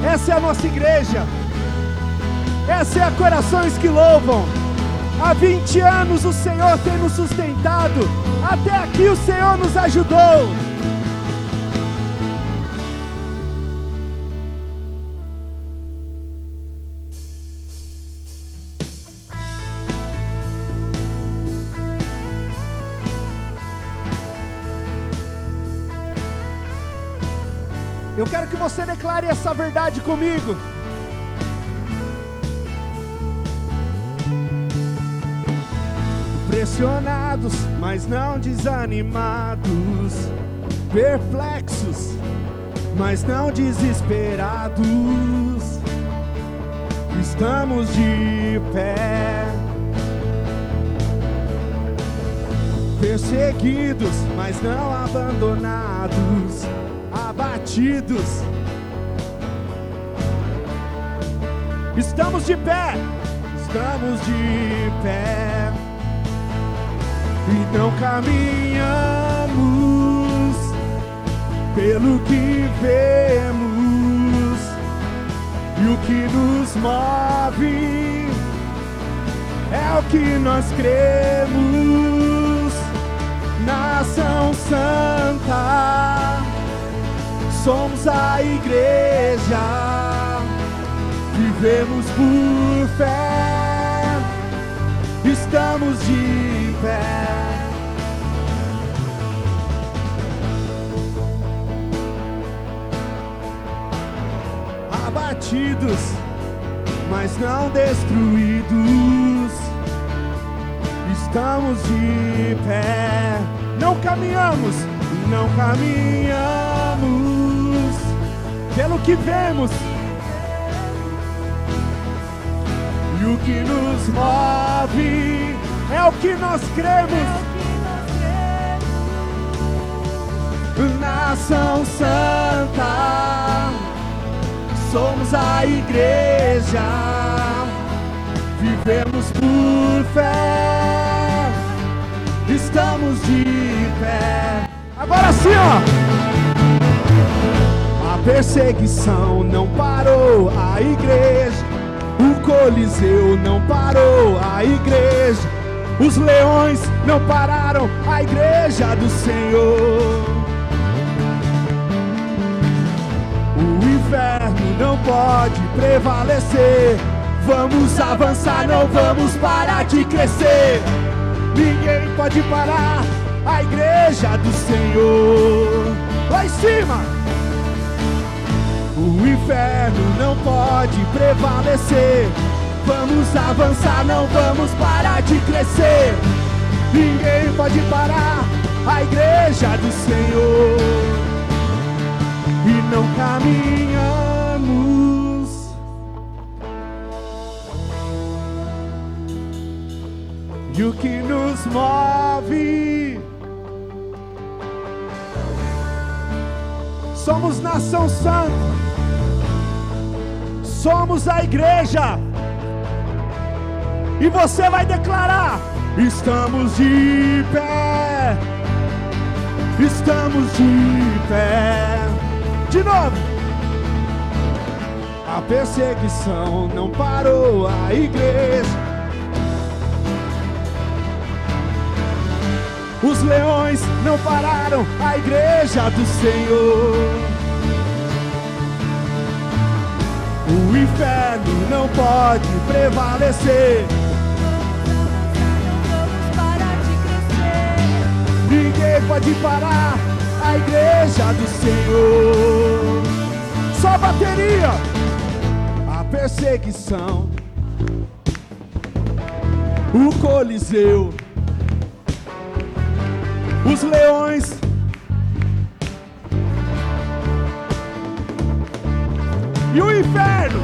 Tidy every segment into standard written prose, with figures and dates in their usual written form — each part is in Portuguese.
Essa é a nossa igreja. Essa é a Corações que Louvam. Há 20 anos o Senhor tem nos sustentado. Até aqui o Senhor nos ajudou. Eu quero que você declare essa verdade comigo. Pressionados, mas não desanimados. Perplexos, mas não desesperados. Estamos de pé. Perseguidos, mas não abandonados. Abatidos. Estamos de pé. Estamos de pé. E não caminhamos pelo que vemos, e o que nos move é o que nós cremos. Nação Santa, somos a igreja, vivemos por fé, estamos de pé. Abatidos, mas não destruídos, estamos de pé. Não caminhamos pelo que vemos, e o que nos move é o que nós cremos. Nação Santa, somos a igreja, vivemos por fé, estamos de pé. Agora sim, ó. A perseguição não parou a igreja, o Coliseu não parou a igreja, os leões não pararam a igreja do Senhor. O inferno não pode prevalecer. Vamos avançar, não vamos parar de crescer. Ninguém pode parar a igreja do Senhor. Lá em cima. O inferno não pode prevalecer. Vamos avançar, não vamos parar de crescer. Ninguém pode parar a igreja do Senhor. E não caminhamos, e o que nos move, somos nação santa, somos a igreja, e você vai declarar: estamos de pé, estamos de pé. De novo. A perseguição não parou a igreja, os leões não pararam a igreja do Senhor. O inferno não pode prevalecer. Ninguém pode parar a igreja do Senhor. Só bateria. A perseguição, o Coliseu, os leões e o inferno.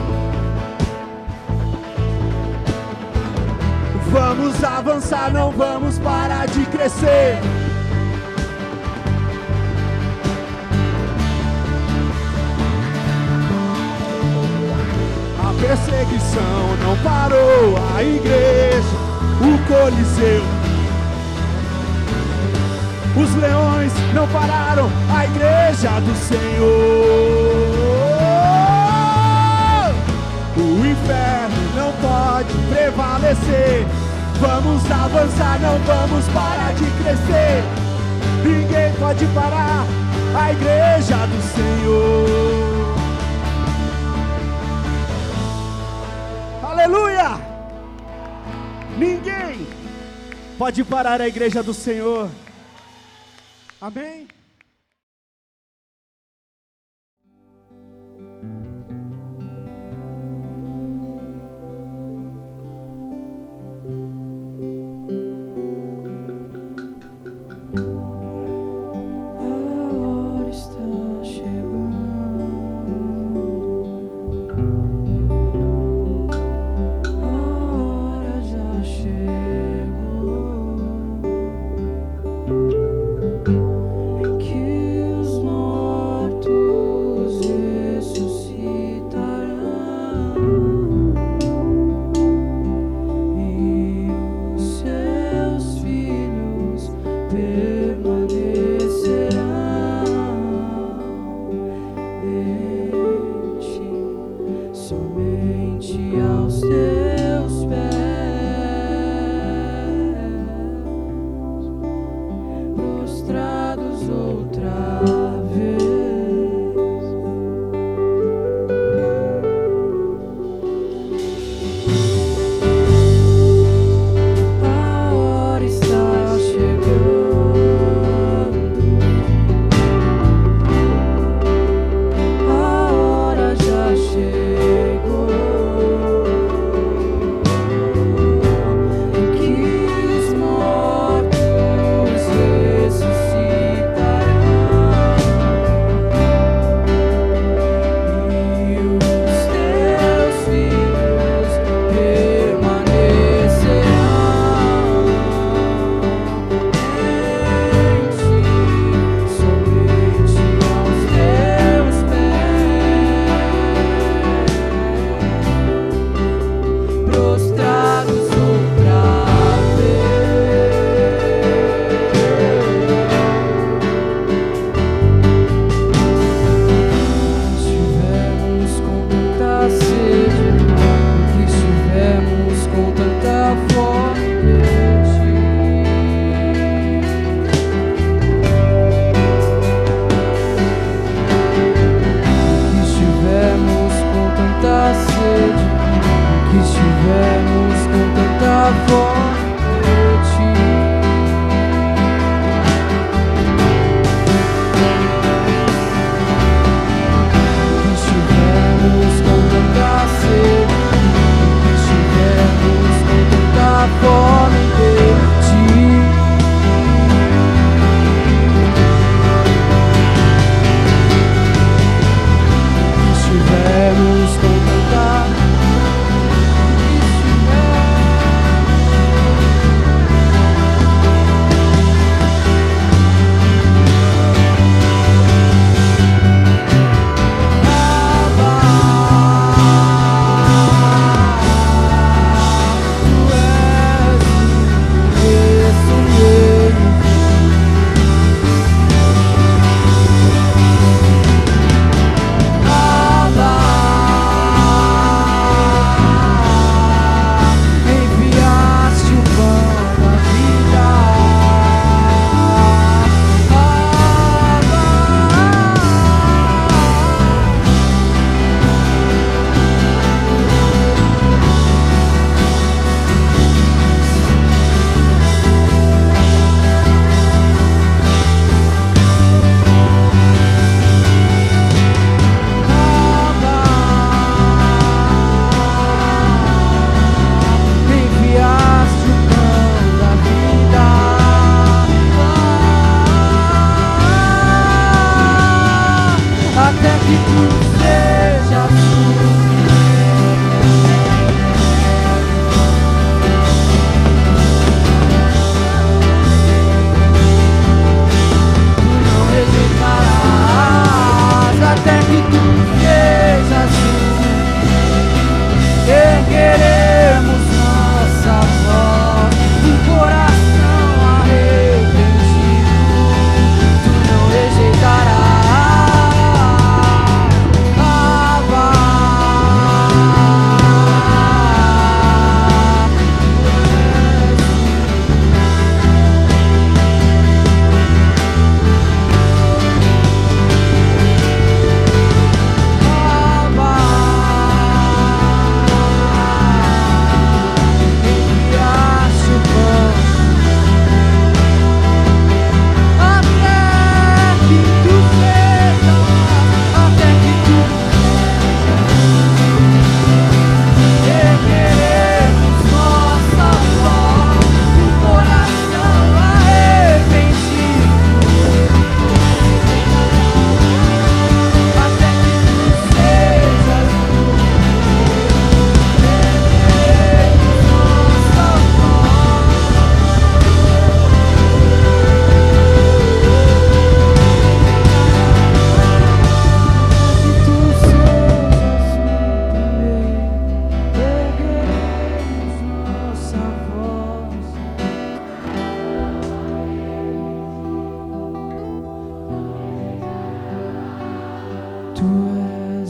Vamos avançar, não vamos parar de crescer. A perseguição não parou a igreja, o Coliseu. Os leões não pararam a igreja do Senhor. Vamos avançar, não vamos parar de crescer. Ninguém pode parar a igreja do Senhor. Aleluia! Ninguém pode parar a igreja do Senhor. Amém?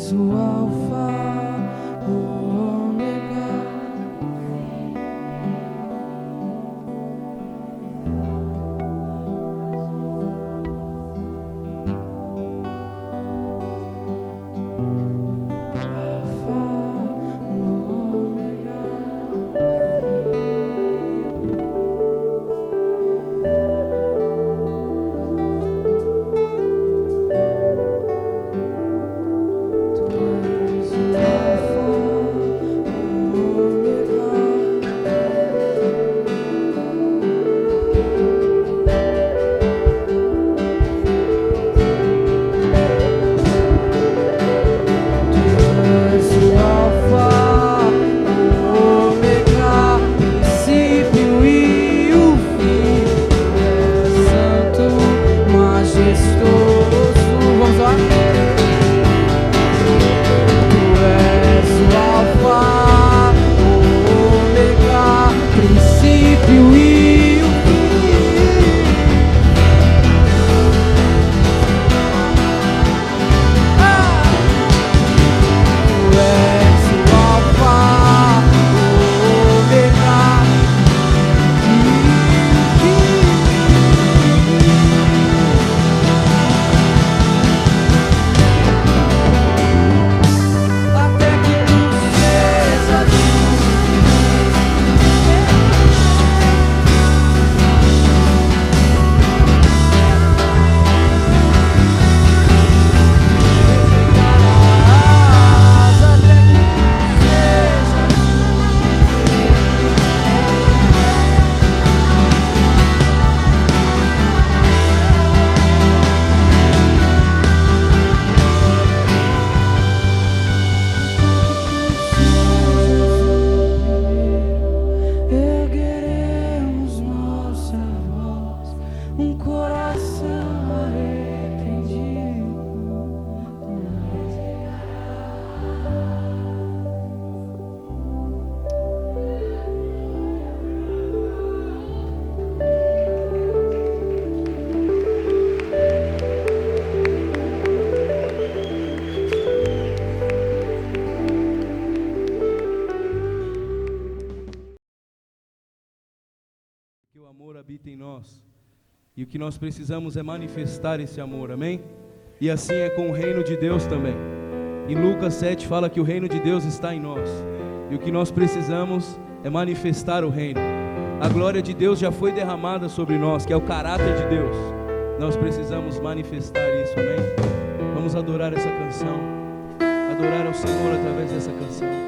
és o Alfa, o Ômega. Habita em nós, e o que nós precisamos é manifestar esse amor, amém? E assim é com o reino de Deus também. Em Lucas 7 fala que o reino de Deus está em nós, e o que nós precisamos é manifestar o reino. A glória de Deus já foi derramada sobre nós, que é o caráter de Deus. Nós precisamos manifestar isso, amém? Vamos adorar essa canção, adorar ao Senhor através dessa canção.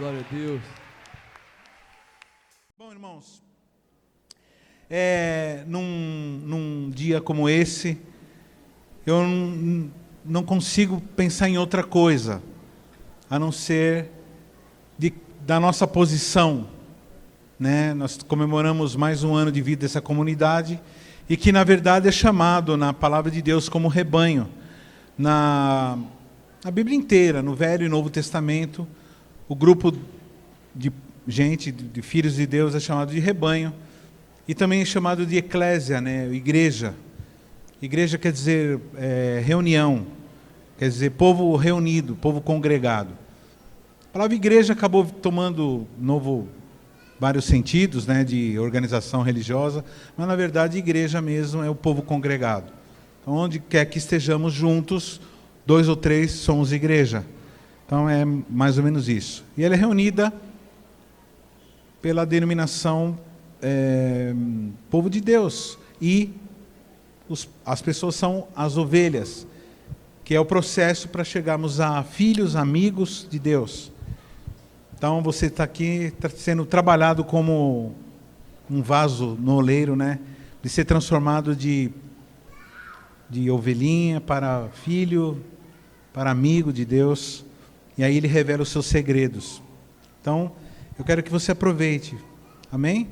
Glória a Deus. Bom, irmãos, num dia como esse, eu não consigo pensar em outra coisa, a não ser da nossa posição, né? Nós comemoramos mais um ano de vida dessa comunidade, e que na verdade é chamado na palavra de Deus como rebanho. Na Bíblia inteira, no Velho e Novo Testamento, o grupo de gente, de filhos de Deus, é chamado de rebanho, e também é chamado de eclésia, né? Igreja. Igreja quer dizer reunião, quer dizer povo reunido, povo congregado. A palavra igreja acabou tomando vários sentidos, né, de organização religiosa, mas na verdade igreja mesmo é o povo congregado. Então, onde quer que estejamos juntos, 2 ou 3 somos igreja. Então é mais ou menos isso. E ela é reunida pela denominação povo de Deus. E as pessoas são as ovelhas, que é o processo para chegarmos a filhos, amigos de Deus. Então você está aqui, está sendo trabalhado como um vaso no oleiro, né? De ser transformado de ovelhinha para filho, para amigo de Deus. E aí Ele revela os seus segredos. Então, eu quero que você aproveite. Amém?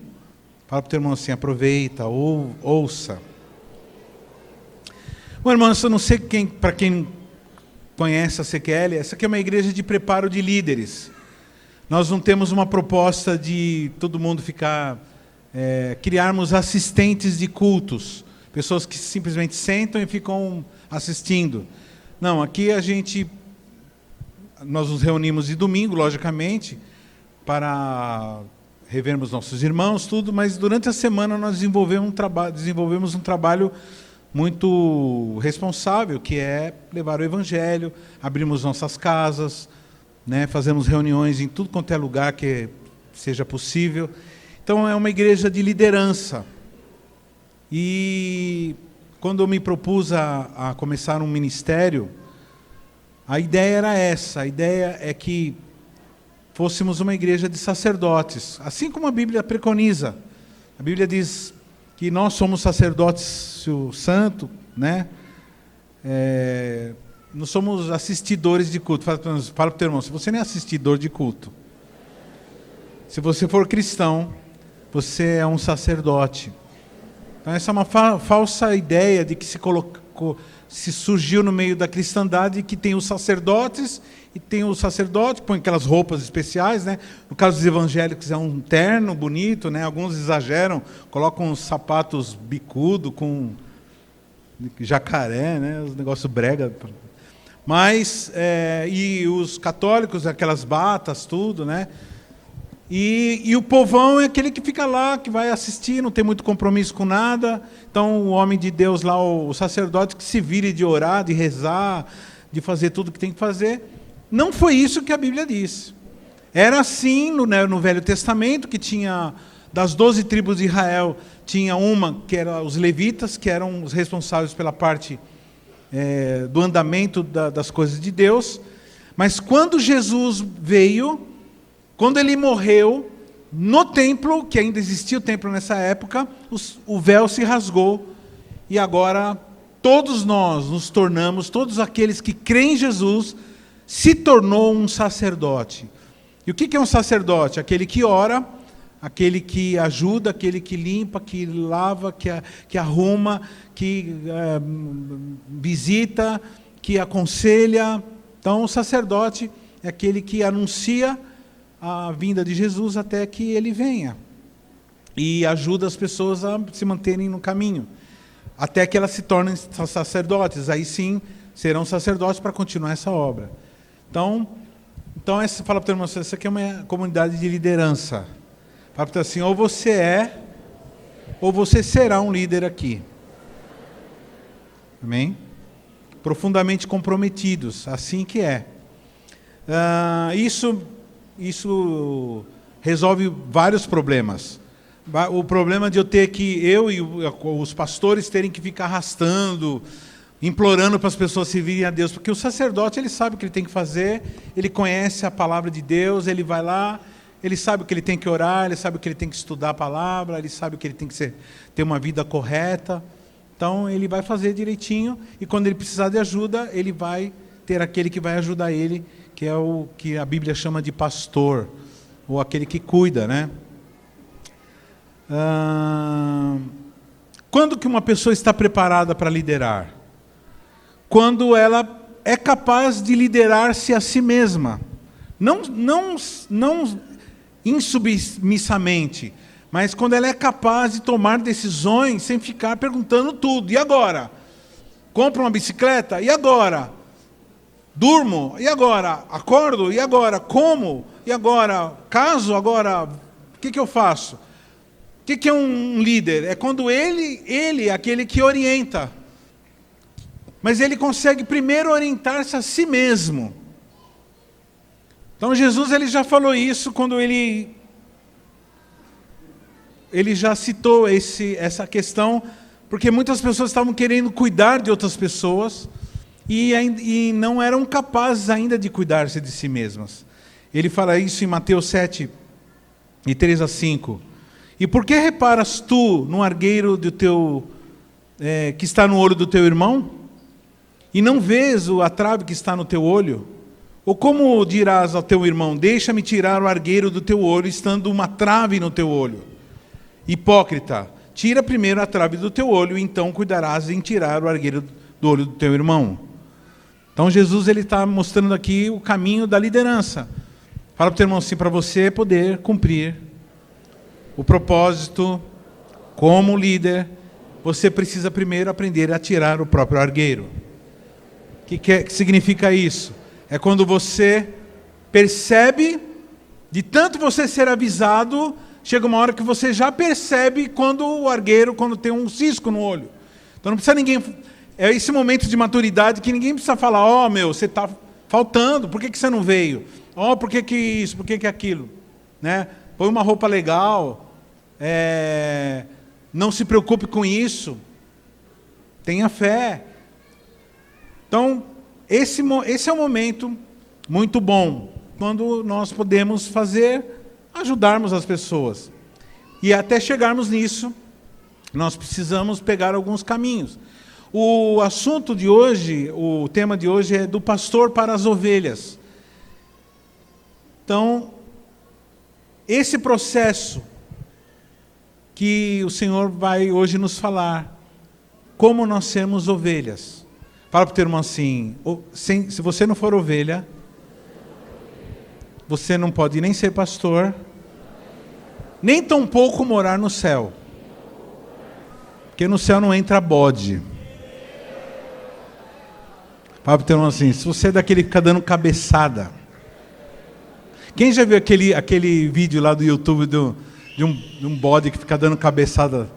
Fala para o teu irmão assim, aproveita, ouça. Bom, irmãos, eu não sei para quem conhece a CQL, essa aqui é uma igreja de preparo de líderes. Nós não temos uma proposta de todo mundo criarmos assistentes de cultos, pessoas que simplesmente sentam e ficam assistindo. Não, aqui nós nos reunimos de domingo, logicamente, para revermos nossos irmãos, tudo, mas durante a semana nós desenvolvemos um trabalho muito responsável, que é levar o Evangelho, abrimos nossas casas, né, fazemos reuniões em tudo quanto é lugar que seja possível. Então é uma igreja de liderança. E quando eu me propus a começar um ministério, a ideia era essa. A ideia é que fôssemos uma igreja de sacerdotes, assim como a Bíblia preconiza. A Bíblia diz que nós somos sacerdotes santo, né? Nós somos assistidores de culto. Fala para o teu irmão, se você não é assistidor de culto, se você for cristão, você é um sacerdote. Então essa é uma falsa ideia de que se surgiu no meio da cristandade, que tem os sacerdotes, e tem o sacerdote, põe aquelas roupas especiais, né? No caso dos evangélicos é um terno bonito, né? Alguns exageram, colocam uns sapatos bicudo com jacaré, né? Os negócios brega. Mas, e os católicos, aquelas batas, tudo, né? E o povão é aquele que fica lá, que vai assistir, não tem muito compromisso com nada. Então, o homem de Deus lá, o sacerdote, que se vire de orar, de rezar, de fazer tudo o que tem que fazer. Não foi isso que a Bíblia diz. Era assim no Velho Testamento, que tinha, das 12 tribos de Israel, tinha uma, que era os levitas, que eram os responsáveis pela parte do andamento das coisas de Deus. Mas quando Jesus veio, quando ele morreu, no templo, que ainda existia o templo nessa época, o véu se rasgou, e agora todos nós nos tornamos, todos aqueles que creem em Jesus, se tornou um sacerdote. E o que é um sacerdote? Aquele que ora, aquele que ajuda, aquele que limpa, que lava, que arruma, que visita, que aconselha. Então, o sacerdote é aquele que anuncia a vinda de Jesus até que ele venha. E ajuda as pessoas a se manterem no caminho, até que elas se tornem sacerdotes. Aí sim, serão sacerdotes para continuar essa obra. Então fala para o teu irmão, isso aqui é uma comunidade de liderança. Fala para o teu assim, ou você é, ou você será um líder aqui. Amém? Profundamente comprometidos, assim que é. Isso resolve vários problemas. O problema de eu e os pastores terem que ficar arrastando implorando para as pessoas servirem a Deus, porque o sacerdote, ele sabe o que ele tem que fazer, ele conhece a palavra de Deus, ele vai lá, ele sabe o que ele tem que orar, ele sabe o que ele tem que estudar a palavra, ele sabe o que ele tem que ter uma vida correta. Então, ele vai fazer direitinho, e quando ele precisar de ajuda, ele vai ter aquele que vai ajudar ele, que é o que a Bíblia chama de pastor, ou aquele que cuida, né? Quando que uma pessoa está preparada para liderar? Quando ela é capaz de liderar-se a si mesma. Não insubmissamente, mas quando ela é capaz de tomar decisões sem ficar perguntando tudo. E agora? Compro uma bicicleta? E agora? Durmo? E agora? Acordo? E agora? Como? E agora? Caso? Agora? O que eu faço? O que é um líder? É quando ele é aquele que orienta. Mas ele consegue primeiro orientar-se a si mesmo. Então Jesus, ele já falou isso quando ele já citou essa questão, porque muitas pessoas estavam querendo cuidar de outras pessoas e não eram capazes ainda de cuidar-se de si mesmas. Ele fala isso em Mateus 7, de 3 a 5. E por que reparas tu no argueiro que está no olho do teu irmão? E não vês a trave que está no teu olho? Ou como dirás ao teu irmão, deixa-me tirar o argueiro do teu olho, estando uma trave no teu olho? Hipócrita, tira primeiro a trave do teu olho, e então cuidarás em tirar o argueiro do olho do teu irmão. Então Jesus, ele está mostrando aqui o caminho da liderança. Fala para o teu irmão assim, para você poder cumprir o propósito como líder, você precisa primeiro aprender a tirar o próprio argueiro. O que significa isso? É quando você percebe, de tanto você ser avisado, chega uma hora que você já percebe quando tem um cisco no olho. Então não precisa ninguém... É esse momento de maturidade que ninguém precisa falar, você está faltando, por que você não veio? Por que isso, por que aquilo? Né? Põe uma roupa legal, não se preocupe com isso, tenha fé. Então, esse é um momento muito bom, quando nós podemos ajudarmos as pessoas. E até chegarmos nisso, nós precisamos pegar alguns caminhos. O assunto de hoje, o tema de hoje é do pastor para as ovelhas. Então, esse processo que o Senhor vai hoje nos falar, como nós sermos ovelhas. Fala para o teu irmão assim, se você não for ovelha, você não pode nem ser pastor, nem tampouco morar no céu. Porque no céu não entra bode. Fala para o teu irmão assim, se você é daquele que fica dando cabeçada. Quem já viu aquele vídeo lá do YouTube de um bode que fica dando cabeçada?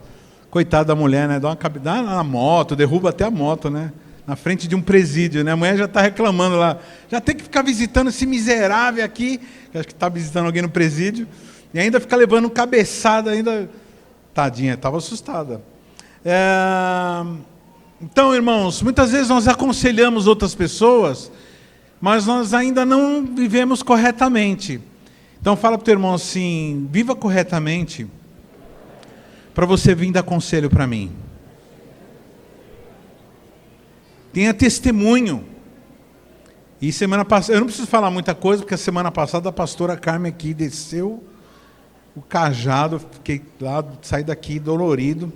Coitada da mulher, né? Dá na moto, derruba até a moto, né? Na frente de um presídio, né? A mulher já está reclamando lá. Já tem que ficar visitando esse miserável aqui, que acho que está visitando alguém no presídio, e ainda fica levando cabeçada, ainda... Tadinha, estava assustada. Então, irmãos, muitas vezes nós aconselhamos outras pessoas, mas nós ainda não vivemos corretamente. Então fala para o teu irmão assim, viva corretamente, para você vir dar conselho para mim. Tenha testemunho. E semana passada, eu não preciso falar muita coisa, porque a semana passada a pastora Carmen aqui desceu o cajado, fiquei lá, saí daqui dolorido.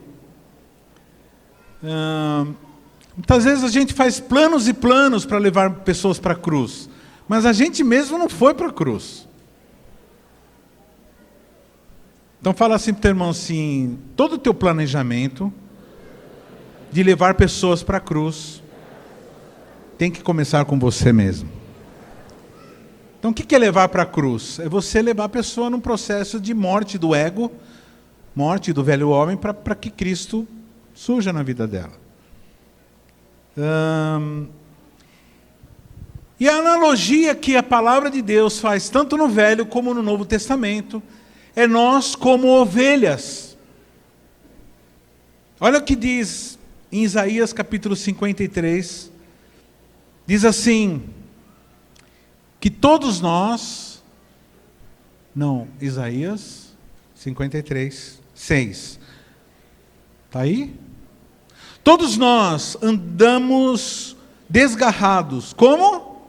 Muitas vezes a gente faz planos e planos para levar pessoas para a cruz, mas a gente mesmo não foi para a cruz. Então fala assim para o teu irmão assim, todo o teu planejamento de levar pessoas para a cruz tem que começar com você mesmo. Então o que é levar para a cruz? É você levar a pessoa num processo de morte do ego, morte do velho homem, para que Cristo surja na vida dela. E a analogia que a palavra de Deus faz, tanto no Velho como no Novo Testamento, é nós como ovelhas. Olha o que diz em Isaías capítulo 53, diz assim, que todos nós, Isaías 53, 6, está aí? Todos nós andamos desgarrados, como?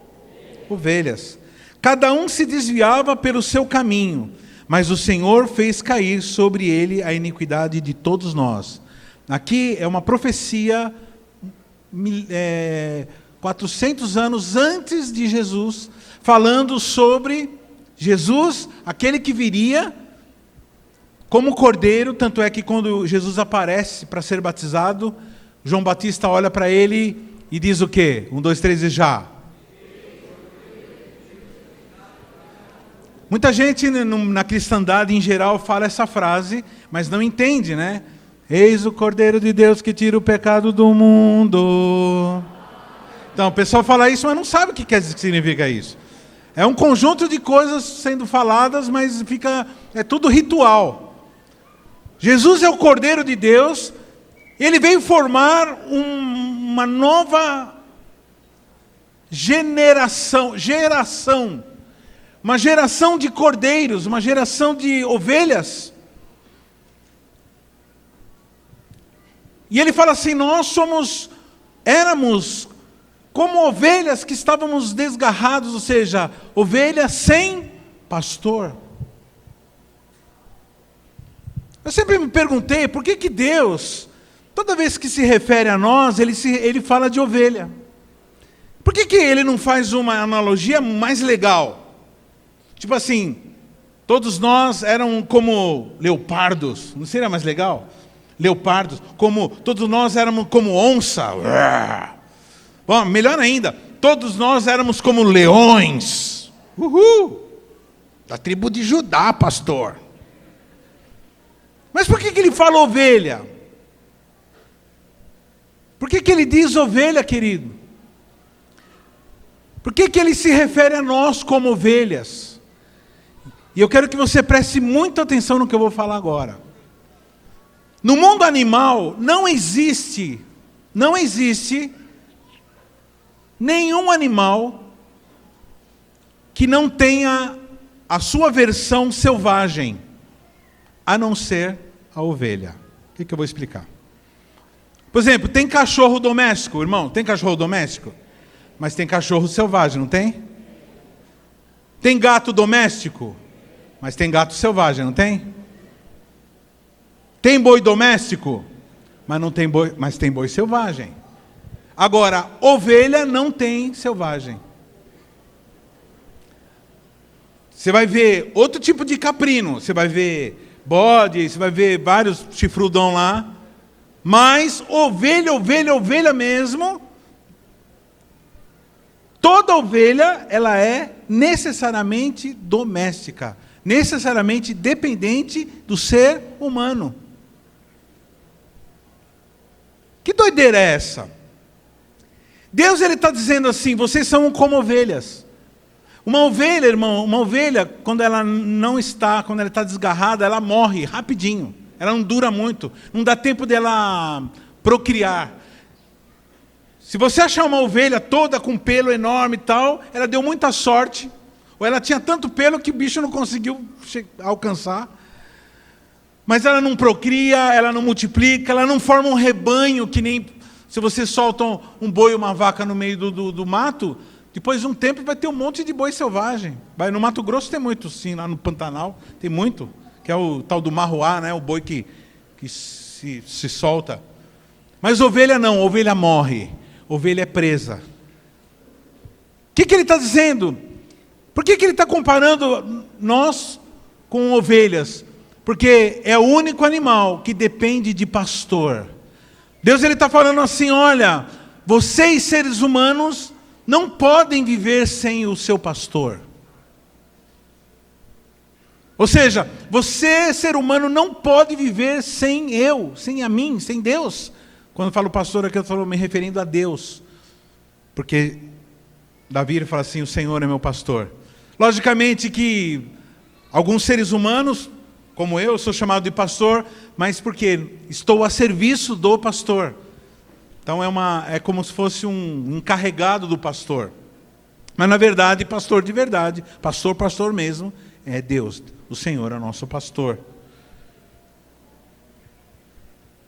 Ovelhas. Cada um se desviava pelo seu caminho, mas o Senhor fez cair sobre ele a iniquidade de todos nós. Aqui é uma profecia 400 anos antes de Jesus, falando sobre Jesus, aquele que viria como cordeiro. Tanto é que quando Jesus aparece para ser batizado, João Batista olha para ele e diz o quê? 1, 2, 3 e já. Muita gente na cristandade em geral fala essa frase, mas não entende, né? Eis o Cordeiro de Deus que tira o pecado do mundo. Então, o pessoal fala isso, mas não sabe o que significa isso. É um conjunto de coisas sendo faladas, mas é tudo ritual. Jesus é o Cordeiro de Deus, ele veio formar uma nova geração, uma geração de cordeiros, uma geração de ovelhas. E ele fala assim, nós éramos como ovelhas que estávamos desgarrados, ou seja, ovelhas sem pastor. Eu sempre me perguntei, por que Deus, toda vez que se refere a nós, ele fala de ovelha? Por que ele não faz uma analogia mais legal? Tipo assim, todos nós eram como leopardos, não seria mais legal? Leopardos, todos nós éramos como onça. Bom, melhor ainda, todos nós éramos como leões. Da tribo de Judá, pastor. Mas por que ele fala ovelha? Por que ele diz ovelha, querido? Por que ele se refere a nós como ovelhas? E eu quero que você preste muita atenção no que eu vou falar agora. No mundo animal não existe nenhum animal que não tenha a sua versão selvagem, a não ser a ovelha. O que eu vou explicar? Por exemplo, tem cachorro doméstico, irmão? Tem cachorro doméstico? Mas tem cachorro selvagem, não tem? Tem gato doméstico? Mas tem gato selvagem, não tem? Tem boi doméstico? Mas tem boi selvagem. Agora, ovelha não tem selvagem. Você vai ver outro tipo de caprino. Você vai ver bode, você vai ver vários chifrudão lá. Mas ovelha mesmo, toda ovelha, ela é necessariamente doméstica. Necessariamente dependente do ser humano. Que doideira é essa? Deus está dizendo assim, vocês são como ovelhas. Uma ovelha, irmão, quando ela está desgarrada, ela morre rapidinho. Ela não dura muito, não dá tempo dela procriar. Se você achar uma ovelha toda com pelo enorme e tal, ela deu muita sorte, ou ela tinha tanto pelo que o bicho não conseguiu alcançar. Mas ela não procria, ela não multiplica, ela não forma um rebanho, que nem se você solta um boi ou uma vaca no meio do mato, depois de um tempo vai ter um monte de boi selvagem. No Mato Grosso tem muito, sim, lá no Pantanal tem muito, que é o tal do marruá, né? O boi que se solta. Mas ovelha não, ovelha morre, ovelha é presa. O que ele está dizendo? Por que ele está comparando nós com ovelhas? Porque é o único animal que depende de pastor. Deus está falando assim, olha, vocês seres humanos não podem viver sem o seu pastor. Ou seja, você ser humano não pode viver sem mim, sem Deus. Quando eu falo pastor aqui, eu estou me referindo a Deus. Porque Davi fala assim, o Senhor é meu pastor. Logicamente que alguns seres humanos, como eu sou chamado de pastor, mas porque estou a serviço do pastor. Então é como se fosse um encarregado do pastor. Mas na verdade, pastor de verdade, pastor mesmo, é Deus. O Senhor é nosso pastor.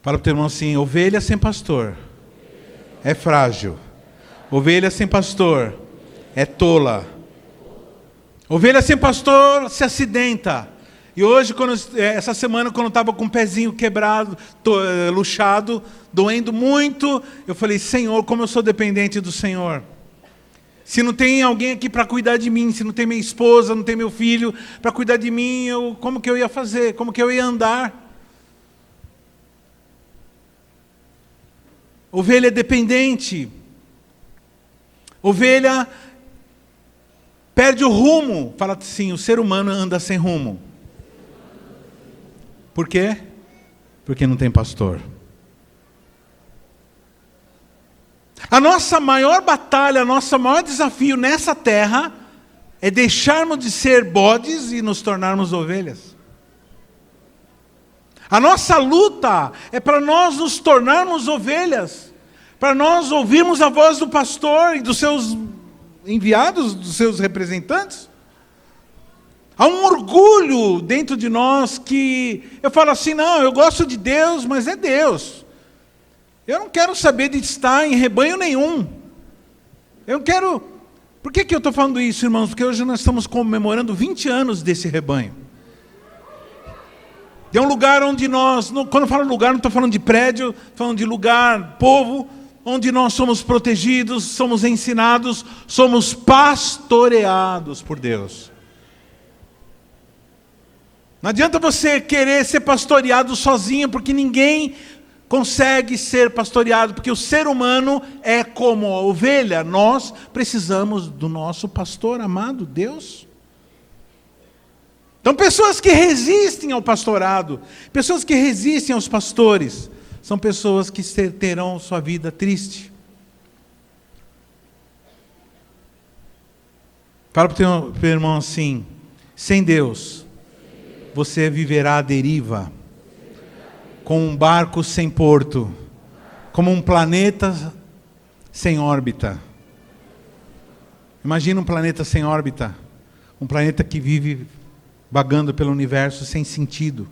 Fala para o teu irmão assim: ovelha sem pastor é frágil. Ovelha sem pastor é tola. Ovelha sem pastor se acidenta. E hoje, essa semana, quando eu estava com o pezinho quebrado, luxado, doendo muito, eu falei: Senhor, como eu sou dependente do Senhor. Se não tem alguém aqui para cuidar de mim, se não tem minha esposa, não tem meu filho para cuidar de mim, como que eu ia fazer? Como que eu ia andar? Ovelha é dependente. Ovelha perde o rumo. Fala assim: o ser humano anda sem rumo. Por quê? Porque não tem pastor. A nossa maior batalha, nosso maior desafio nessa terra é deixarmos de ser bodes e nos tornarmos ovelhas. A nossa luta é para nós nos tornarmos ovelhas, para nós ouvirmos a voz do pastor e dos seus enviados, dos seus representantes. Há um orgulho dentro de nós que eu falo assim: não, eu gosto de Deus, mas é Deus. Eu não quero saber de estar em rebanho nenhum. Eu não quero... Por que eu estou falando isso, irmãos? Porque hoje nós estamos comemorando 20 anos desse rebanho. É um lugar onde nós... Quando eu falo lugar, não estou falando de prédio, estou falando de lugar, povo, onde nós somos protegidos, somos ensinados, somos pastoreados por Deus. Não adianta você querer ser pastoreado sozinho, porque ninguém consegue ser pastoreado, porque o ser humano é como a ovelha. Nós precisamos do nosso pastor amado, Deus. Então, pessoas que resistem ao pastorado, pessoas que resistem aos pastores, são pessoas que terão sua vida triste. Fala para o teu irmão assim: sem Deus, você viverá à deriva, com um barco sem porto, como um planeta sem órbita. Imagina um planeta sem órbita, um planeta que vive vagando pelo universo sem sentido.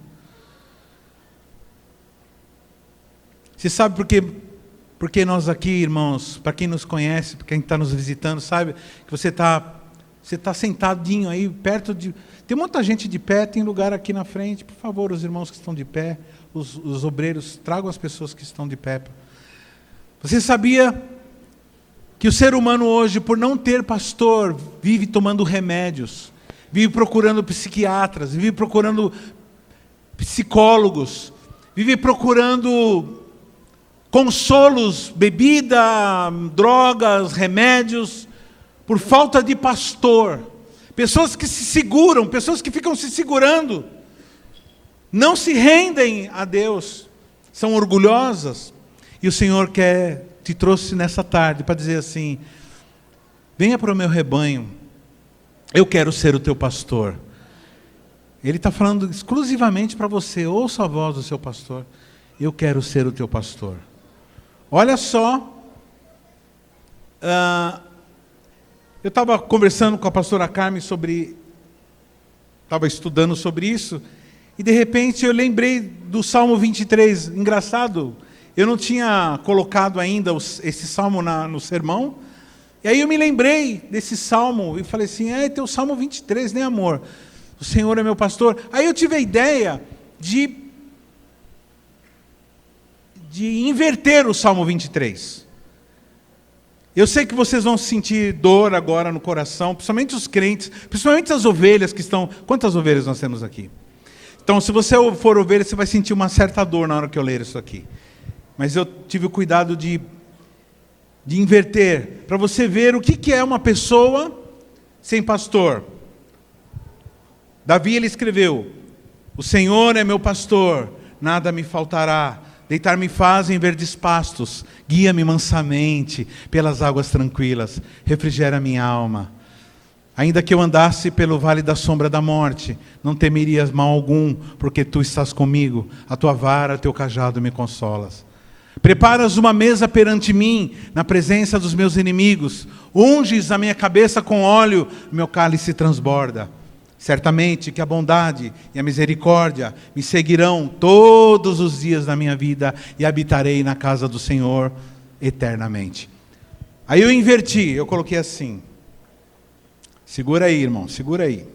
Você sabe por que nós aqui, irmãos, para quem nos conhece, para quem está nos visitando, sabe que você está sentadinho aí perto de... Tem muita gente de pé, tem lugar aqui na frente. Por favor, os irmãos que estão de pé, os obreiros, tragam as pessoas que estão de pé. Você sabia que o ser humano hoje, por não ter pastor, vive tomando remédios, vive procurando psiquiatras, vive procurando psicólogos, vive procurando consolos, bebida, drogas, remédios, por falta de pastor. Pessoas que se seguram, pessoas que ficam se segurando, não se rendem a Deus, são orgulhosas. E o Senhor te trouxe nessa tarde para dizer assim: venha para o meu rebanho, eu quero ser o teu pastor. Ele está falando exclusivamente para você: ouça a voz do seu pastor, eu quero ser o teu pastor. Olha só, eu estava conversando com a pastora Carmen estava estudando sobre isso, e de repente eu lembrei do Salmo 23, engraçado, eu não tinha colocado ainda esse salmo no sermão, e aí eu me lembrei desse salmo, e falei assim: tem o Salmo 23, né, amor? O Senhor é meu pastor. Aí eu tive a ideia de inverter o Salmo 23. Eu sei que vocês vão sentir dor agora no coração, principalmente os crentes, principalmente as ovelhas que estão... Quantas ovelhas nós temos aqui? Então, se você for ovelha, você vai sentir uma certa dor na hora que eu ler isso aqui. Mas eu tive o cuidado de inverter, para você ver o que é uma pessoa sem pastor. Davi, ele escreveu: o Senhor é meu pastor, nada me faltará. Deitar-me faz em verdes pastos, guia-me mansamente pelas águas tranquilas, refrigera minha alma. Ainda que eu andasse pelo vale da sombra da morte, não temerias mal algum, porque tu estás comigo, a tua vara, teu cajado me consolas. Preparas uma mesa perante mim, na presença dos meus inimigos. Unges a minha cabeça com óleo, meu cálice transborda. Certamente que a bondade e a misericórdia me seguirão todos os dias da minha vida e habitarei na casa do Senhor eternamente. Aí eu inverti, eu coloquei assim. Segura aí, irmão, segura aí.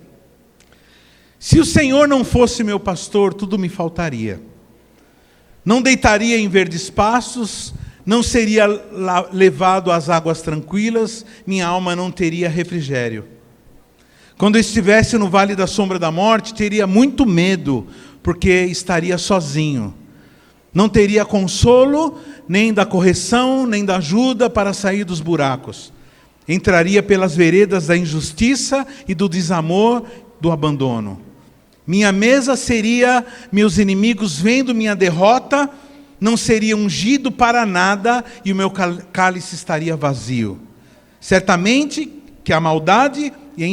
Se o Senhor não fosse meu pastor, tudo me faltaria. Não deitaria em verdes pastos, não seria levado às águas tranquilas, minha alma não teria refrigério. Quando eu estivesse no vale da sombra da morte, teria muito medo, porque estaria sozinho. Não teria consolo, nem da correção, nem da ajuda para sair dos buracos. Entraria pelas veredas da injustiça e do desamor, do abandono. Minha mesa seria meus inimigos vendo minha derrota, não seria ungido para nada e o meu cálice estaria vazio. Certamente que a maldade e a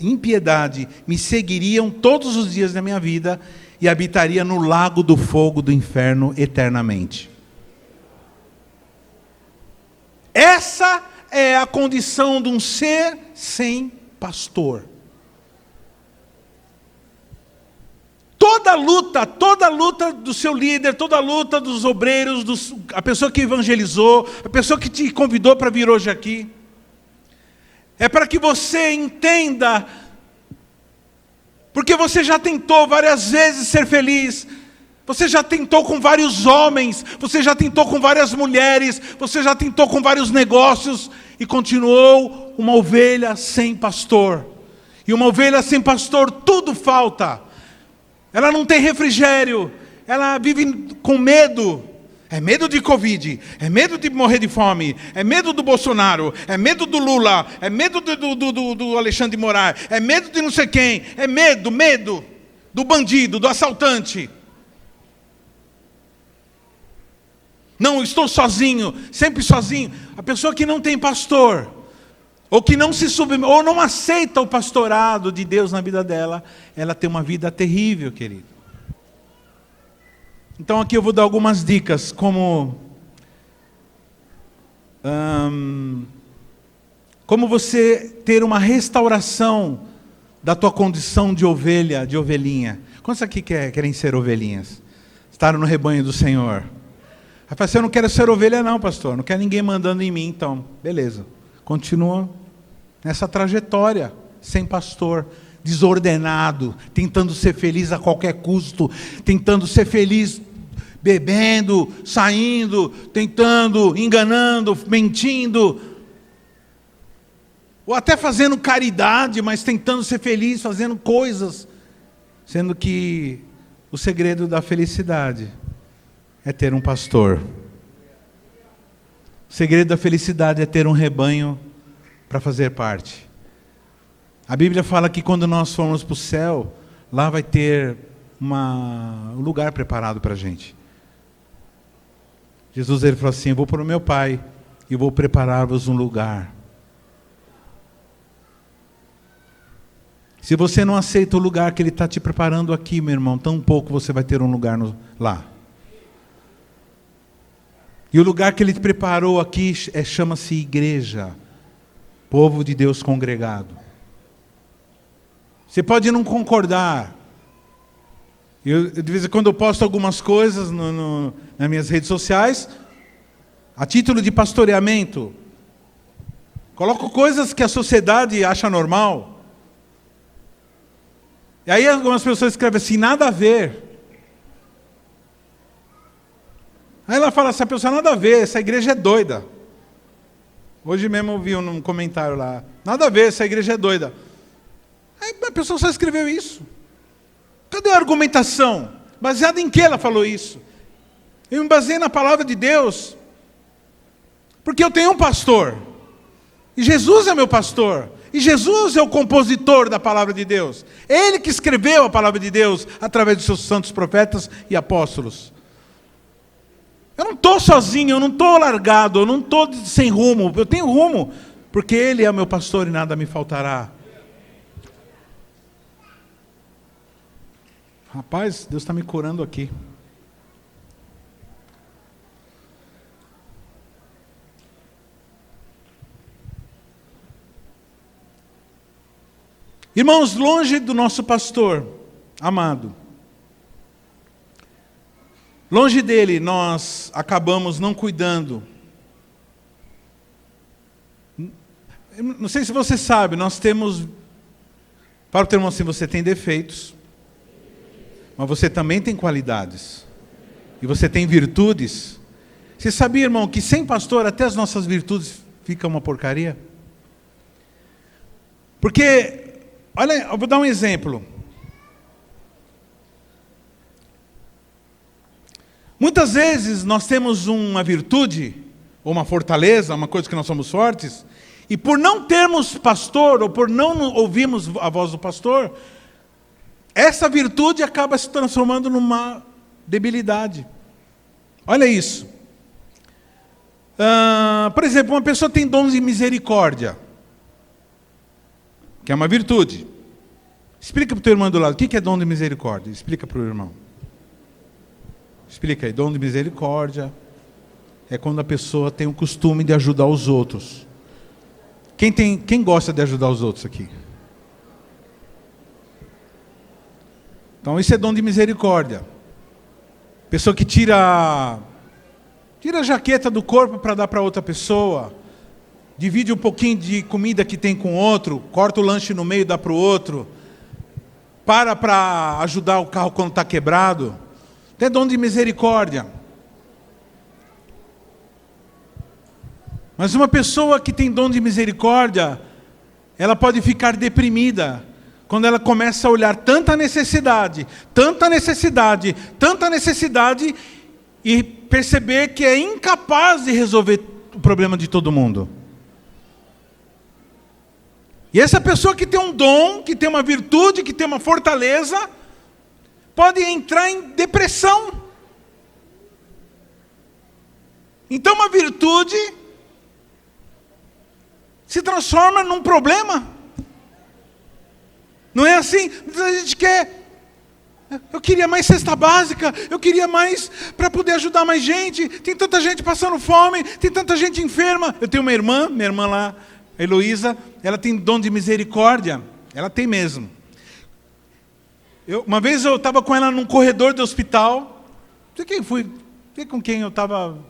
impiedade me seguiriam todos os dias da minha vida e habitaria no lago do fogo do inferno eternamente. Essa é a condição de um ser sem pastor. Toda luta do seu líder, toda luta dos obreiros, a pessoa que evangelizou, a pessoa que te convidou para vir hoje aqui, é para que você entenda, porque você já tentou várias vezes ser feliz, você já tentou com vários homens, você já tentou com várias mulheres, você já tentou com vários negócios, e continuou uma ovelha sem pastor. E uma ovelha sem pastor, tudo falta. Ela não tem refrigério, ela vive com medo. É medo de Covid, é medo de morrer de fome, é medo do Bolsonaro, é medo do Lula, é medo do Alexandre de Moraes, é medo de não sei quem, é medo do bandido, do assaltante. Não, estou sozinho, sempre sozinho. A pessoa que não tem pastor, ou que não se submete, ou não aceita o pastorado de Deus na vida dela, ela tem uma vida terrível, querido. Então aqui eu vou dar algumas dicas, como você ter uma restauração da tua condição de ovelha, de ovelhinha. Quantos aqui querem ser ovelhinhas? Estar no rebanho do Senhor? Aí fala assim, eu não quero ser ovelha não, pastor, não quero ninguém mandando em mim, então, beleza. Continua nessa trajetória, sem pastor, desordenado, tentando ser feliz a qualquer custo, tentando ser feliz bebendo, saindo, tentando, enganando, mentindo, ou até fazendo caridade, mas tentando ser feliz, fazendo coisas, sendo que o segredo da felicidade é ter um pastor. O segredo da felicidade é ter um rebanho para fazer parte. A Bíblia fala que quando nós formos para o céu, lá vai ter um lugar preparado para a gente. Jesus ele falou assim, eu vou para o meu Pai e vou preparar-vos um lugar. Se você não aceita o lugar que Ele está te preparando aqui, meu irmão, tão pouco você vai ter um lugar lá. E o lugar que Ele te preparou aqui chama-se igreja, povo de Deus congregado. Você pode não concordar. De vez em quando eu posto algumas coisas nas minhas redes sociais, a título de pastoreamento. Coloco coisas que a sociedade acha normal. E aí algumas pessoas escrevem assim, nada a ver. Aí ela fala assim, a pessoa nada a ver, essa igreja é doida. Hoje mesmo eu vi um comentário lá, nada a ver, essa igreja é doida. Aí a pessoa só escreveu isso. Cadê a argumentação? Baseada em que ela falou isso? Eu me baseei na palavra de Deus. Porque eu tenho um pastor. E Jesus é meu pastor. E Jesus é o compositor da palavra de Deus. Ele que escreveu a palavra de Deus através dos seus santos profetas e apóstolos. Eu não estou sozinho, eu não estou largado, eu não estou sem rumo. Eu tenho rumo, porque Ele é o meu pastor e nada me faltará. Rapaz, Deus está me curando aqui. Irmãos, longe do nosso pastor amado, longe dele, nós acabamos não cuidando. Não sei se você sabe, nós temos... Para o teu irmão, assim, você tem defeitos, mas você também tem qualidades. E você tem virtudes. Você sabia, irmão, que sem pastor até as nossas virtudes ficam uma porcaria? Porque, olha, eu vou dar um exemplo. Muitas vezes nós temos uma virtude, ou uma fortaleza, uma coisa que nós somos fortes, e por não termos pastor, ou por não ouvirmos a voz do pastor, essa virtude acaba se transformando numa debilidade. Olha isso. Por exemplo, uma pessoa tem dons de misericórdia, que é uma virtude. Explica para o teu irmão do lado, o que é dom de misericórdia? Explica para o irmão. Explica aí, dom de misericórdia é quando a pessoa tem o costume de ajudar os outros. Quem gosta de ajudar os outros aqui? Então isso é dom de misericórdia. Pessoa que tira a jaqueta do corpo para dar para outra pessoa, divide um pouquinho de comida que tem com outro, corta o lanche no meio e dá para o outro, para ajudar o carro quando está quebrado. É dom de misericórdia. Mas uma pessoa que tem dom de misericórdia, ela pode ficar deprimida quando ela começa a olhar tanta necessidade, tanta necessidade, tanta necessidade, e perceber que é incapaz de resolver o problema de todo mundo. E essa pessoa que tem um dom, que tem uma virtude, que tem uma fortaleza, pode entrar em depressão. Então uma virtude se transforma num problema. Não é assim? A gente quer... Eu queria mais cesta básica, eu queria mais para poder ajudar mais gente. Tem tanta gente passando fome, tem tanta gente enferma. Eu tenho minha irmã lá, a Heloísa, ela tem dom de misericórdia. Ela tem mesmo. Uma vez eu estava com ela num corredor do hospital. Não sei quem fui, não sei com quem eu estava, não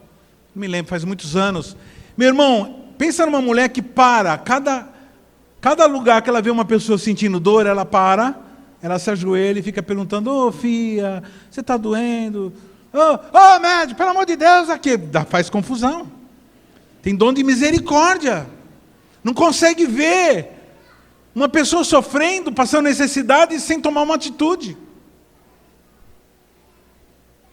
me lembro, faz muitos anos. Meu irmão, pensa numa mulher que para, cada lugar que ela vê uma pessoa sentindo dor, ela para, ela se ajoelha e fica perguntando: ô filha, você está doendo? Ô médico, pelo amor de Deus, aqui. Faz confusão. Tem dom de misericórdia. Não consegue ver uma pessoa sofrendo, passando necessidade sem tomar uma atitude.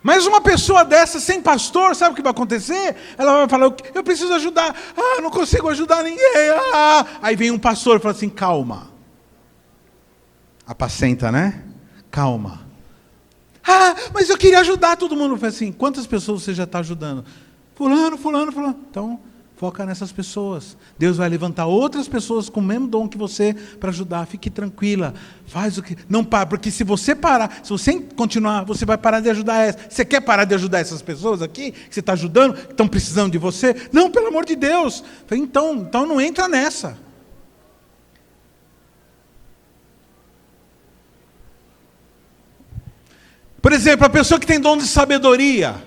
Mas uma pessoa dessa, sem pastor, sabe o que vai acontecer? Ela vai falar: eu preciso ajudar. Não consigo ajudar ninguém. Aí vem um pastor e fala assim: calma. Apacenta, né? Calma. Mas eu queria ajudar todo mundo. Fala assim: quantas pessoas você já está ajudando? Fulano. Então, foca nessas pessoas. Deus vai levantar outras pessoas com o mesmo dom que você para ajudar. Fique tranquila. Faz o que... Não para, porque se você parar, se você continuar, você vai parar de ajudar essa. Você quer parar de ajudar essas pessoas aqui, que você está ajudando, que estão precisando de você? Não, pelo amor de Deus. Então não entra nessa. Por exemplo, a pessoa que tem dom de sabedoria.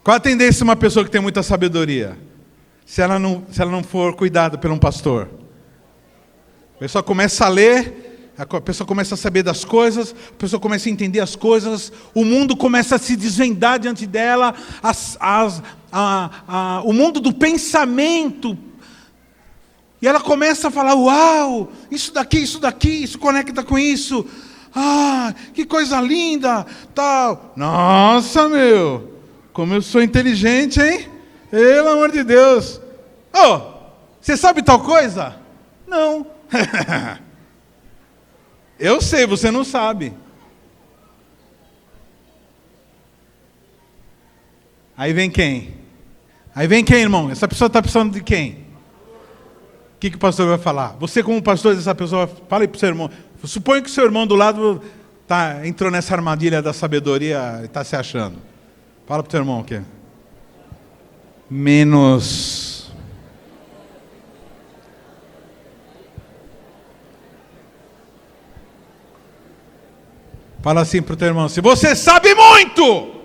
Qual a tendência de uma pessoa que tem muita sabedoria? Se ela não for cuidada por um pastor. A pessoa começa a ler, a pessoa começa a saber das coisas, a pessoa começa a entender as coisas, o mundo começa a se desvendar diante dela, o mundo do pensamento. E ela começa a falar: uau, isso daqui, isso conecta com isso. Que coisa linda, tal. Nossa, meu, como eu sou inteligente, hein? Pelo amor de Deus. Você sabe tal coisa? Não. Eu sei, você não sabe. Aí vem quem? Irmão? Essa pessoa está precisando de quem? O que o pastor vai falar? Você, como pastor dessa pessoa, fala aí para o seu irmão. Suponha que o seu irmão do lado entrou nessa armadilha da sabedoria e está se achando. Fala para o teu irmão o quê? Menos. Fala assim pro teu irmão, se você sabe muito!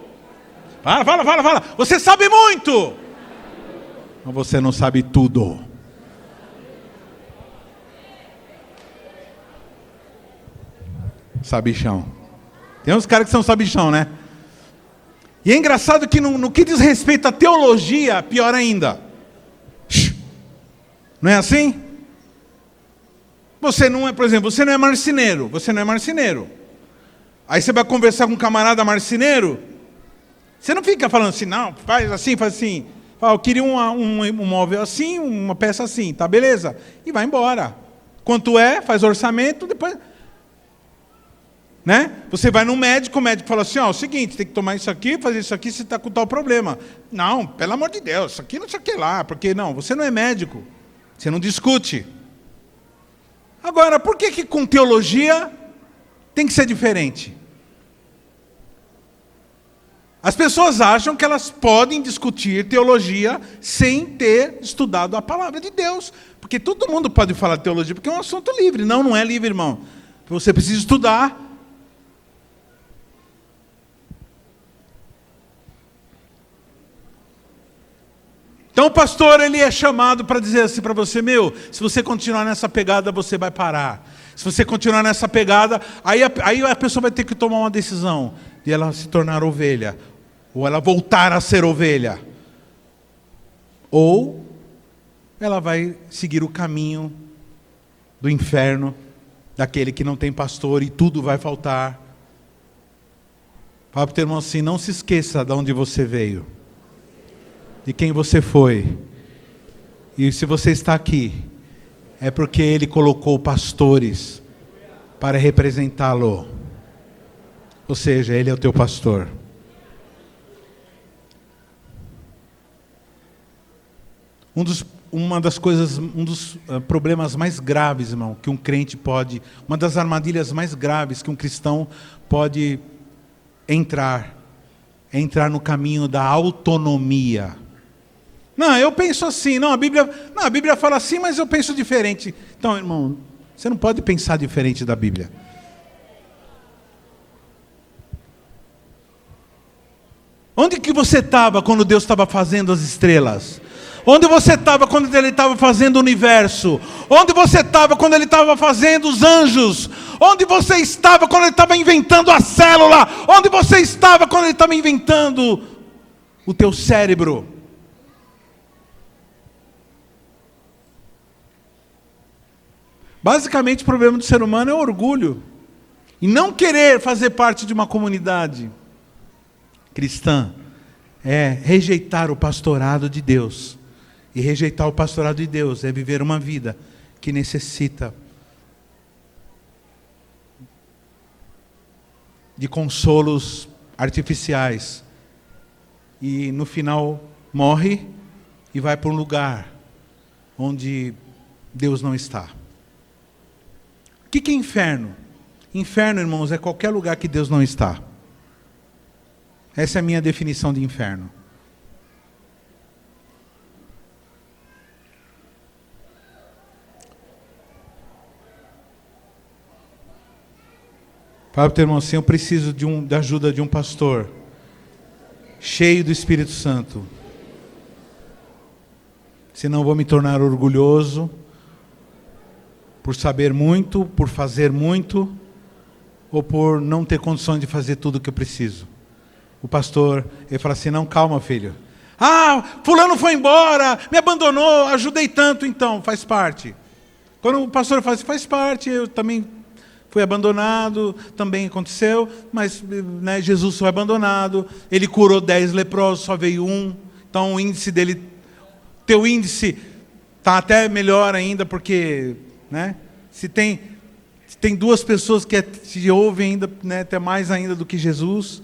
Fala. Você sabe muito! Mas você não sabe tudo. Sabichão. Tem uns caras que são sabichão, né? E é engraçado que no que diz respeito à teologia, pior ainda. Não é assim? Você não é, por exemplo, você não é marceneiro. Aí você vai conversar com um camarada marceneiro, você não fica falando assim, não, faz assim. Fala, eu queria um móvel assim, uma peça assim, tá, beleza? E vai embora. Quanto é, faz orçamento, depois... Né? Você vai no médico, o médico fala assim, ó, é o seguinte, tem que tomar isso aqui, fazer isso aqui, você está com tal problema. Não, pelo amor de Deus, isso aqui não sei o que lá, porque não, você não é médico, você não discute. Agora, por que com teologia tem que ser diferente? As pessoas acham que elas podem discutir teologia sem ter estudado a palavra de Deus, porque todo mundo pode falar de teologia, porque é um assunto livre. Não, não é livre, irmão. Você precisa estudar. Então o pastor, ele é chamado para dizer assim para você, se você continuar nessa pegada, você vai parar. Se você continuar nessa pegada, aí a pessoa vai ter que tomar uma decisão de ela se tornar ovelha, ou ela voltar a ser ovelha, ou ela vai seguir o caminho do inferno, daquele que não tem pastor e tudo vai faltar. Fala para o teu irmão assim, não se esqueça de onde você veio, de quem você foi. E se você está aqui, é porque Ele colocou pastores para representá-lo. Ou seja, Ele é o teu pastor. Um dos problemas mais graves, irmão, que um crente pode, uma das armadilhas mais graves que um cristão pode entrar, é entrar no caminho da autonomia. Não, eu penso assim, a Bíblia fala assim, mas eu penso diferente. Então, irmão, você não pode pensar diferente da Bíblia. Onde que você estava quando Deus estava fazendo as estrelas? Onde você estava quando Ele estava fazendo o universo? Onde você estava quando Ele estava fazendo os anjos? Onde você estava quando Ele estava inventando a célula? Onde você estava quando Ele estava inventando o teu cérebro? Basicamente, o problema do ser humano é o orgulho. E não querer fazer parte de uma comunidade cristã. É rejeitar o pastorado de Deus. E rejeitar o pastorado de Deus é viver uma vida que necessita de consolos artificiais. E no final morre e vai para um lugar onde Deus não está. O que é inferno? Inferno, irmãos, é qualquer lugar que Deus não está. Essa é a minha definição de inferno. Fala para o teu irmão assim, eu preciso da ajuda de um pastor cheio do Espírito Santo. Senão eu vou me tornar orgulhoso por saber muito, por fazer muito, ou por não ter condições de fazer tudo o que eu preciso. O pastor, ele fala assim, não, calma, filho. Fulano foi embora, me abandonou, ajudei tanto, então, faz parte. Quando o pastor fala assim, faz parte, eu também fui abandonado, também aconteceu, mas né, Jesus foi abandonado, ele curou 10 leprosos, só veio um, então o índice dele, teu índice está até melhor ainda, porque, né, se tem 2 pessoas que te ouvem ainda, né, até mais ainda do que Jesus,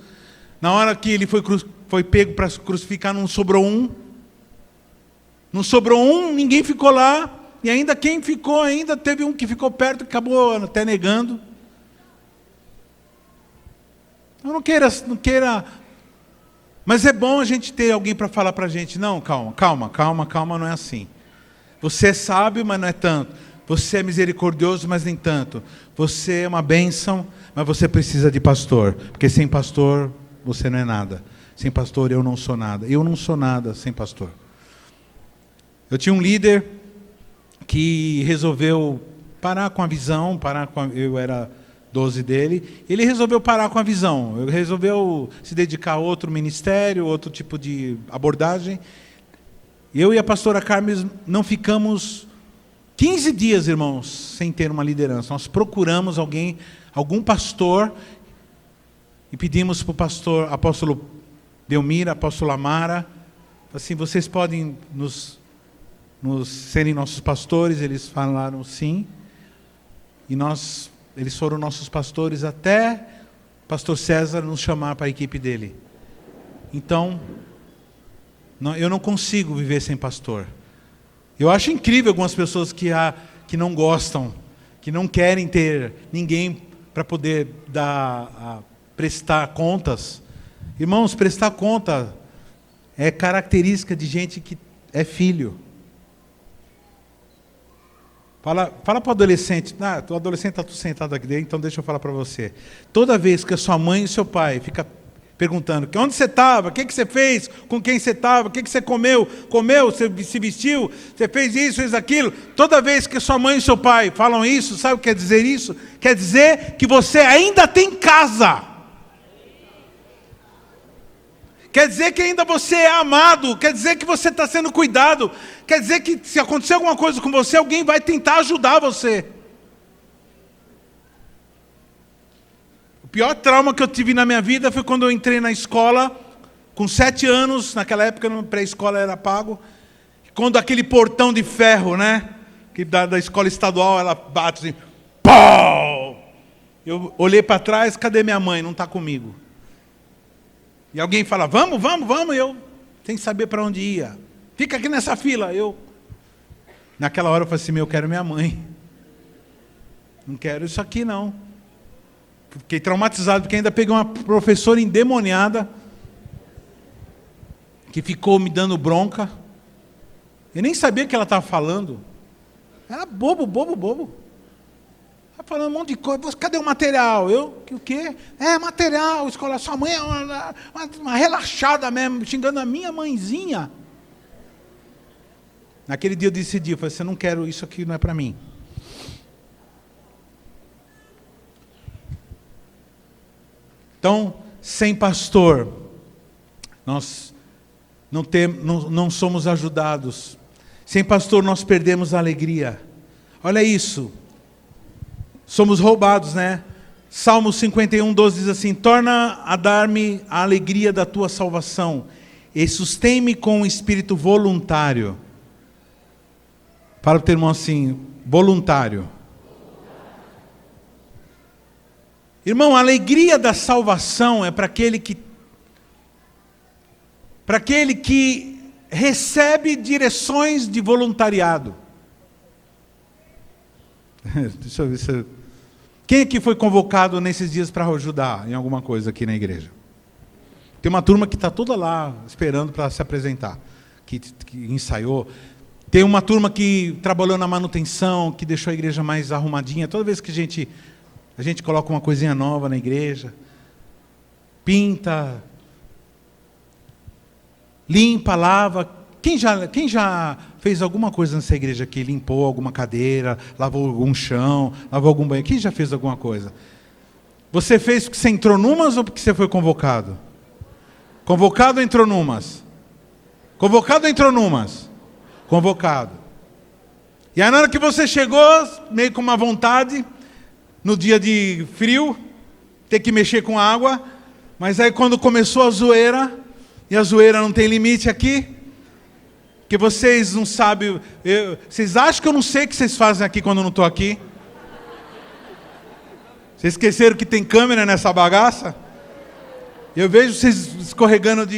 na hora que ele foi pego para crucificar, não sobrou um, ninguém ficou lá, e ainda quem ficou, ainda teve um que ficou perto, que acabou até negando. Eu não queira, mas é bom a gente ter alguém para falar para a gente, não, calma, não é assim. Você é sábio, mas não é tanto. Você é misericordioso, mas nem tanto. Você é uma bênção, mas você precisa de pastor. Porque sem pastor, você não é nada. Sem pastor, eu não sou nada. Eu não sou nada sem pastor. Eu tinha um líder que resolveu parar com a visão, eu era 12 dele, ele resolveu parar com a visão, ele resolveu se dedicar a outro ministério, outro tipo de abordagem. Eu e a pastora Carmen não ficamos 15 dias, irmãos, sem ter uma liderança. Nós procuramos algum pastor, e pedimos para o pastor, apóstolo Belmira, apóstolo Amara, assim, vocês podem serem nossos pastores. Eles falaram sim, e eles foram nossos pastores até o pastor César nos chamar para a equipe dele. Então, eu não consigo viver sem pastor. Eu acho incrível algumas pessoas que não gostam, que não querem ter ninguém para poder prestar contas. Irmãos, prestar conta é característica de gente que é filho. Fala para o adolescente. O adolescente está sentado aqui dentro, então deixa eu falar para você. Toda vez que a sua mãe e seu pai ficam perguntando onde você estava, o que você fez, com quem você estava, o que você comeu, você se vestiu, você fez isso, fez aquilo. Toda vez que sua mãe e seu pai falam isso, sabe o que quer dizer isso? Quer dizer que você ainda tem casa. Quer dizer que ainda você é amado, quer dizer que você está sendo cuidado, quer dizer que se acontecer alguma coisa com você, alguém vai tentar ajudar você. O pior trauma que eu tive na minha vida foi quando eu entrei na escola, com 7 anos, naquela época no pré-escola era pago, quando aquele portão de ferro, né, que da escola estadual, ela bate assim, pau! Eu olhei para trás, cadê minha mãe? Não está comigo. E alguém fala, vamos, e eu, sem saber para onde ia. Fica aqui nessa fila. Naquela hora eu falei assim, eu quero minha mãe. Não quero isso aqui não. Fiquei traumatizado, porque ainda peguei uma professora endemoniada, que ficou me dando bronca. Eu nem sabia o que ela estava falando. Era bobo. Falando um monte de coisa, cadê o material? O quê? Material, escola, sua mãe é uma relaxada mesmo, xingando a minha mãezinha. Naquele dia eu decidi, falei assim, eu não quero, isso aqui não é para mim. Então, sem pastor, nós não somos ajudados. Sem pastor, nós perdemos a alegria. Olha isso. Somos roubados, né? Salmo 51, 12 diz assim, torna a dar-me a alegria da tua salvação e sustém-me com um espírito voluntário. Fala para o teu irmão assim, voluntário. Irmão, a alegria da salvação é para aquele que recebe direções de voluntariado. Deixa eu ver se... Quem aqui foi convocado nesses dias para ajudar em alguma coisa aqui na igreja? Tem uma turma que está toda lá esperando para se apresentar, que ensaiou. Tem uma turma que trabalhou na manutenção, que deixou a igreja mais arrumadinha. Toda vez que a gente coloca uma coisinha nova na igreja, pinta, limpa, lava. Quem já fez alguma coisa nessa igreja aqui? Limpou alguma cadeira, lavou algum chão, lavou algum banheiro? Quem já fez alguma coisa? Você fez porque você entrou numas ou porque você foi convocado? Convocado ou entrou numas? Convocado ou entrou numas? Convocado. E aí na hora que você chegou, meio com uma vontade, no dia de frio, ter que mexer com água, mas aí quando começou a zoeira, e a zoeira não tem limite aqui, que vocês não sabem, vocês acham que eu não sei o que vocês fazem aqui quando eu não estou aqui? Vocês esqueceram que tem câmera nessa bagaça? Eu vejo vocês escorregando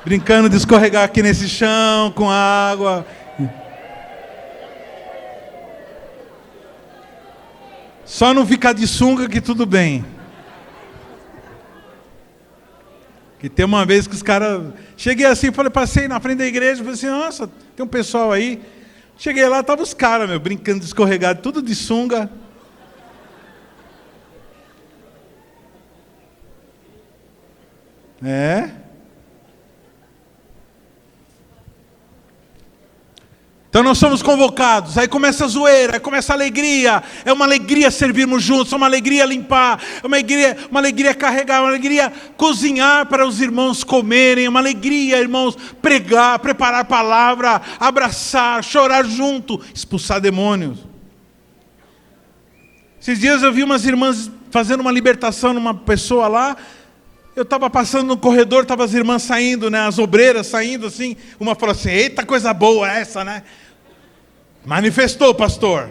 brincando de escorregar aqui nesse chão, com água. Só não ficar de sunga que tudo bem. Que tem uma vez que os caras... Cheguei assim, passei na frente da igreja, falei assim, nossa, tem um pessoal aí. Cheguei lá, estavam os caras, brincando de escorregado, tudo de sunga. Então nós somos convocados, aí começa a zoeira, aí começa a alegria, é uma alegria servirmos juntos, é uma alegria limpar, é uma alegria carregar, é uma alegria cozinhar para os irmãos comerem, é uma alegria, irmãos, pregar, preparar a palavra, abraçar, chorar junto, expulsar demônios. Esses dias eu vi umas irmãs fazendo uma libertação numa pessoa lá. Eu estava passando no corredor, estavam as irmãs saindo, né, as obreiras saindo assim. Uma falou assim: eita, coisa boa essa, né? Manifestou, pastor.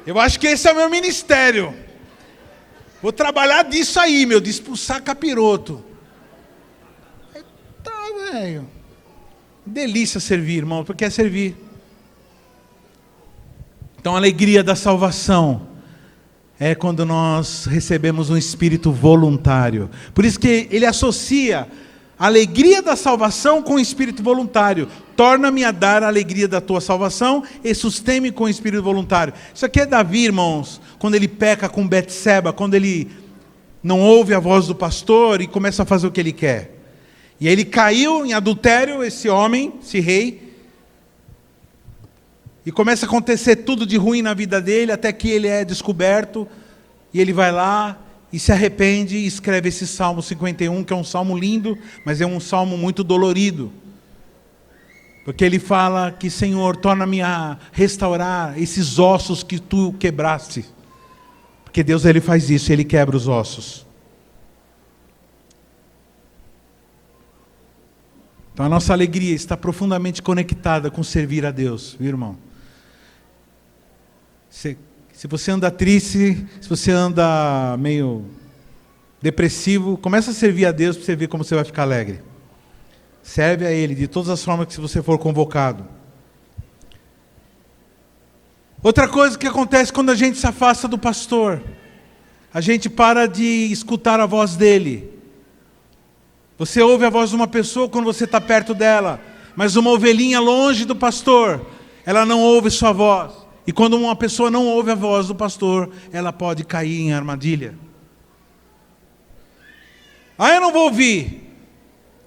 Eu acho que esse é o meu ministério. Vou trabalhar disso aí, de expulsar capiroto. Tá, velho. Delícia servir, irmão, porque é servir. Então a alegria da salvação é quando nós recebemos um espírito voluntário. Por isso que ele associa a alegria da salvação com o espírito voluntário. Torna-me a dar a alegria da tua salvação e sustém-me com o espírito voluntário. Isso aqui é Davi, irmãos, quando ele peca com Betseba, quando ele não ouve a voz do pastor e começa a fazer o que ele quer. E aí ele caiu em adultério, esse homem, esse rei, e começa a acontecer tudo de ruim na vida dele, até que ele é descoberto, e ele vai lá e se arrepende e escreve esse Salmo 51, que é um salmo lindo, mas é um salmo muito dolorido. Porque ele fala que, Senhor, torna-me a restaurar esses ossos que tu quebraste. Porque Deus, ele faz isso, ele quebra os ossos. Então a nossa alegria está profundamente conectada com servir a Deus, viu, irmão? Se você anda triste, se você anda meio depressivo, começa a servir a Deus para você ver como você vai ficar alegre. Serve a Ele de todas as formas que você for convocado. Outra coisa que acontece quando a gente se afasta do pastor, a gente para de escutar a voz dele. Você ouve a voz de uma pessoa quando você está perto dela, mas uma ovelhinha longe do pastor, ela não ouve sua voz. E quando uma pessoa não ouve a voz do pastor, ela pode cair em armadilha. Eu não vou ouvir.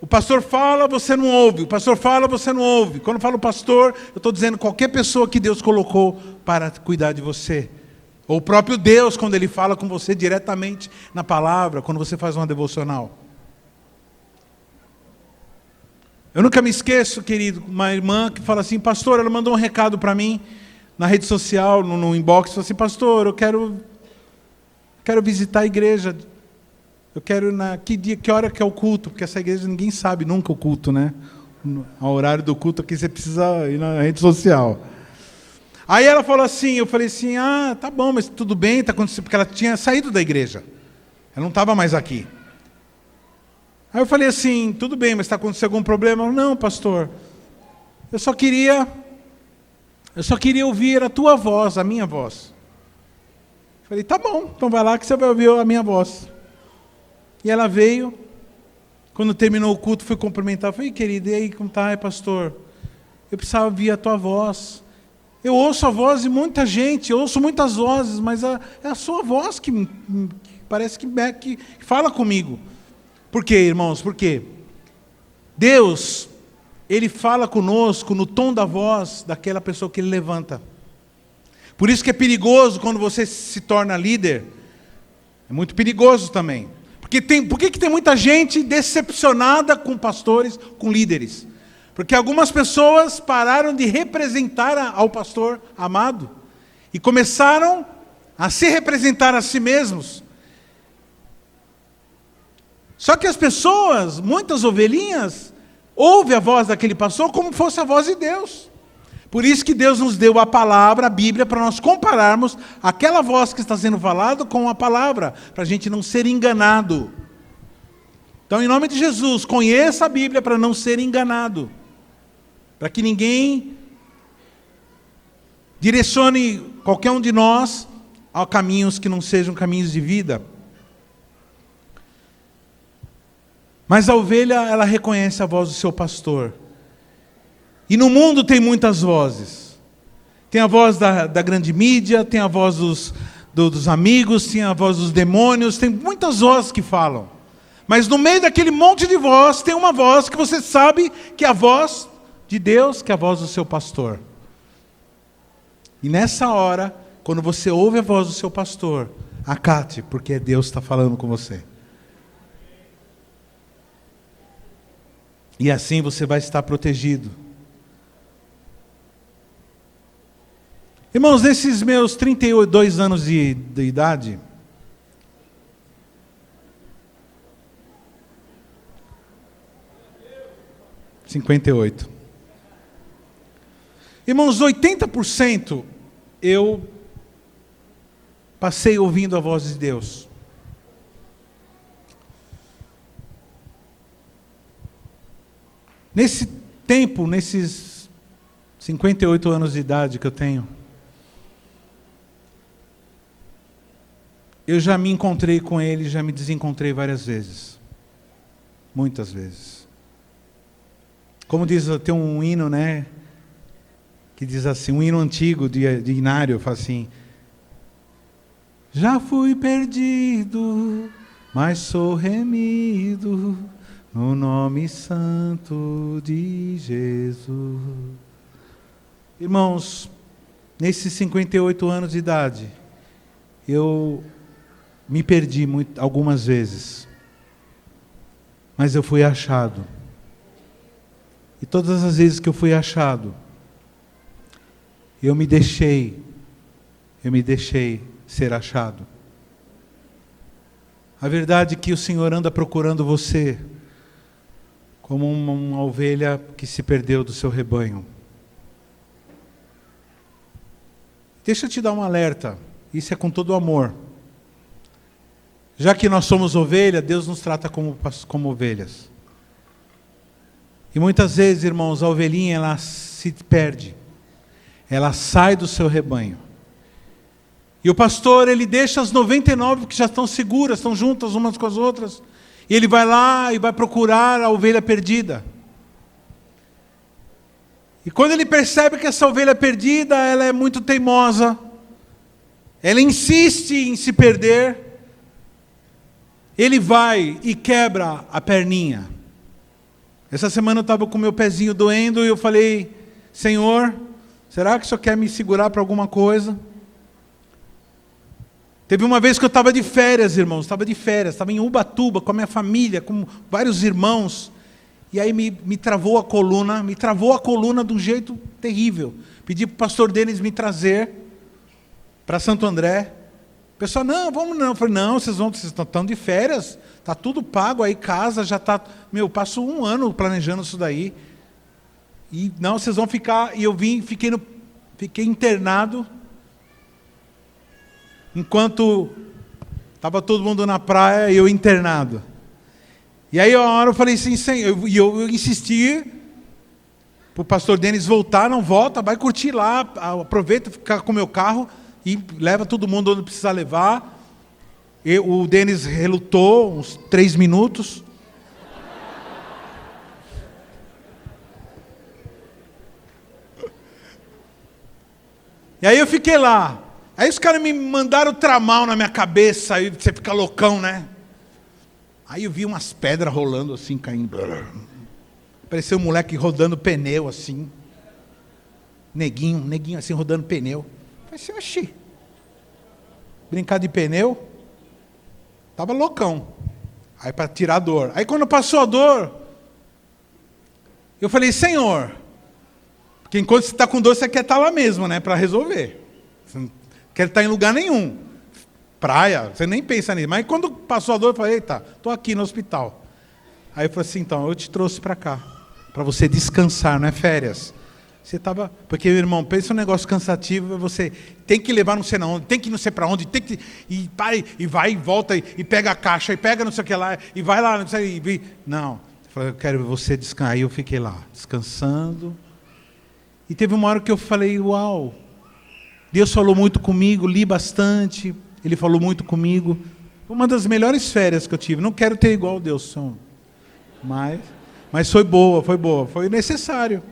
O pastor fala, você não ouve. O pastor fala, você não ouve. Quando eu falo pastor, eu estou dizendo qualquer pessoa que Deus colocou para cuidar de você. Ou o próprio Deus, quando Ele fala com você diretamente na palavra, quando você faz uma devocional. Eu nunca me esqueço, querido, uma irmã que fala assim: pastor, ela mandou um recado para mim, na rede social, no inbox, falou assim: pastor, eu quero visitar a igreja. Eu quero que hora que é o culto? Porque essa igreja ninguém sabe nunca o culto, né? O horário do culto aqui você precisa ir na rede social. Aí ela falou assim, eu falei assim: tá bom, mas tudo bem, está acontecendo, porque ela tinha saído da igreja. Ela não estava mais aqui. Aí eu falei assim: tudo bem, mas está acontecendo algum problema? Ela: não, pastor, eu só queria ouvir a tua voz, a minha voz. Eu falei: tá bom, então vai lá que você vai ouvir a minha voz. E ela veio, quando terminou o culto, fui cumprimentar. Eu falei: querida, e aí, como está, pastor? Eu precisava ouvir a tua voz. Eu ouço a voz de muita gente, eu ouço muitas vozes, mas é a sua voz que parece que fala comigo. Por quê, irmãos? Por quê? Deus, Ele fala conosco no tom da voz daquela pessoa que Ele levanta. Por isso que é perigoso quando você se torna líder. É muito perigoso também. Por que tem muita gente decepcionada com pastores, com líderes? Porque algumas pessoas pararam de representar ao pastor amado e começaram a se representar a si mesmos. Só que as pessoas, muitas ovelhinhas, ouvem a voz daquele pastor como fosse a voz de Deus. Por isso que Deus nos deu a palavra, a Bíblia, para nós compararmos aquela voz que está sendo falada com a palavra, para a gente não ser enganado. Então, em nome de Jesus, conheça a Bíblia para não ser enganado. Para que ninguém direcione qualquer um de nós a caminhos que não sejam caminhos de vida. Mas a ovelha, ela reconhece a voz do seu pastor. E no mundo tem muitas vozes. Tem a voz da grande mídia, tem a voz dos amigos, tem a voz dos demônios, tem muitas vozes que falam. Mas no meio daquele monte de voz, tem uma voz que você sabe que é a voz de Deus, que é a voz do seu pastor. E nessa hora, quando você ouve a voz do seu pastor, acate, porque Deus está falando com você. E assim você vai estar protegido. Irmãos, nesses meus 32 anos de idade, (58) Irmãos, 80% eu passei ouvindo a voz de Deus. Nesse tempo, nesses 58 anos de idade que eu tenho, eu já me encontrei com Ele, já me desencontrei várias vezes. Muitas vezes. Como diz, tem um hino, né? Que diz assim, um hino antigo de Inário, fala assim: já fui perdido, mas sou remido no nome santo de Jesus. Irmãos, nesses 58 anos de idade, eu me perdi algumas vezes, mas eu fui achado. E todas as vezes que eu fui achado, eu me deixei ser achado. A verdade é que o Senhor anda procurando você como uma ovelha que se perdeu do seu rebanho. Deixa eu te dar um alerta, isso é com todo o amor. Já que nós somos ovelha, Deus nos trata como ovelhas. E muitas vezes, irmãos, a ovelhinha ela se perde. Ela sai do seu rebanho. E o pastor, ele deixa as 99 que já estão seguras, estão juntas umas com as outras. E ele vai lá e vai procurar a ovelha perdida. E quando ele percebe que essa ovelha perdida, ela é muito teimosa. Ela insiste em se perder. Ele vai e quebra a perninha. Essa semana eu estava com o meu pezinho doendo e eu falei: Senhor, será que o Senhor quer me segurar para alguma coisa? Teve uma vez que eu estava de férias, irmãos, estava em Ubatuba com a minha família, com vários irmãos, e aí me travou a coluna de um jeito terrível. Pedi para o pastor Denis me trazer para Santo André. O pessoal, não, vamos não. Eu falei, não, vocês estão de férias, está tudo pago aí, casa, já está... passo 1 ano planejando isso daí. E não, vocês vão ficar... E eu fiquei internado, enquanto estava todo mundo na praia e eu internado. E aí uma hora eu falei assim, eu insisti para o pastor Denis voltar, não volta, vai curtir lá, aproveita, ficar com o meu carro e leva todo mundo onde precisa levar. O Denis relutou uns 3 minutos. E aí eu fiquei lá. Aí os caras me mandaram tramal na minha cabeça, aí você fica loucão, né? Aí eu vi umas pedras rolando assim, caindo. Parecia um moleque rodando pneu assim. Neguinho assim, rodando pneu. Falei assim, oxi. Brincar de pneu. Tava loucão. Aí para tirar a dor. Aí quando passou a dor, eu falei, Senhor, porque enquanto você está com dor, você quer estar lá mesmo, né? Para resolver. Você não quer estar em lugar nenhum. Praia, você nem pensa nisso. Mas quando passou a dor, eu falei, eita, estou aqui no hospital. Aí eu falei assim, então, eu te trouxe para cá. Para você descansar, não é férias. Você estava... Porque, irmão, pensa um negócio cansativo, você tem que levar não sei não onde, tem que não sei para onde, tem que... E vai, e volta, e pega a caixa, e pega não sei o que lá, e vai lá, não sei... Não, eu falei, eu quero você descansar. Aí eu fiquei lá, descansando. E teve uma hora que eu falei, uau, Deus falou muito comigo, li bastante, Ele falou muito comigo. Foi uma das melhores férias que eu tive. Não quero ter igual Deus, mas foi boa, foi necessário.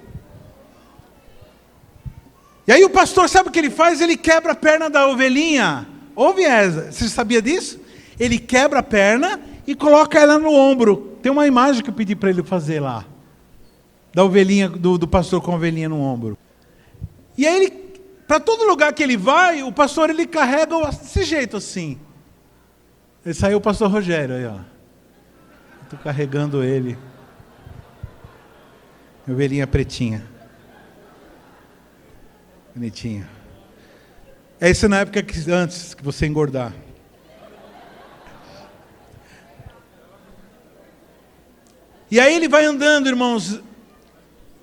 E aí o pastor, sabe o que ele faz? Ele quebra a perna da ovelhinha. Ouve essa, você sabia disso? Ele quebra a perna e coloca ela no ombro. Tem uma imagem que eu pedi para ele fazer lá. Da ovelhinha, do pastor com a ovelhinha no ombro. E aí ele, para todo lugar que ele vai, o pastor ele carrega desse jeito assim. Ele saiu o pastor Rogério aí, ó. Estou carregando ele. Ovelhinha pretinha. Bonitinha. É isso na época antes que você engordar. E aí ele vai andando, irmãos,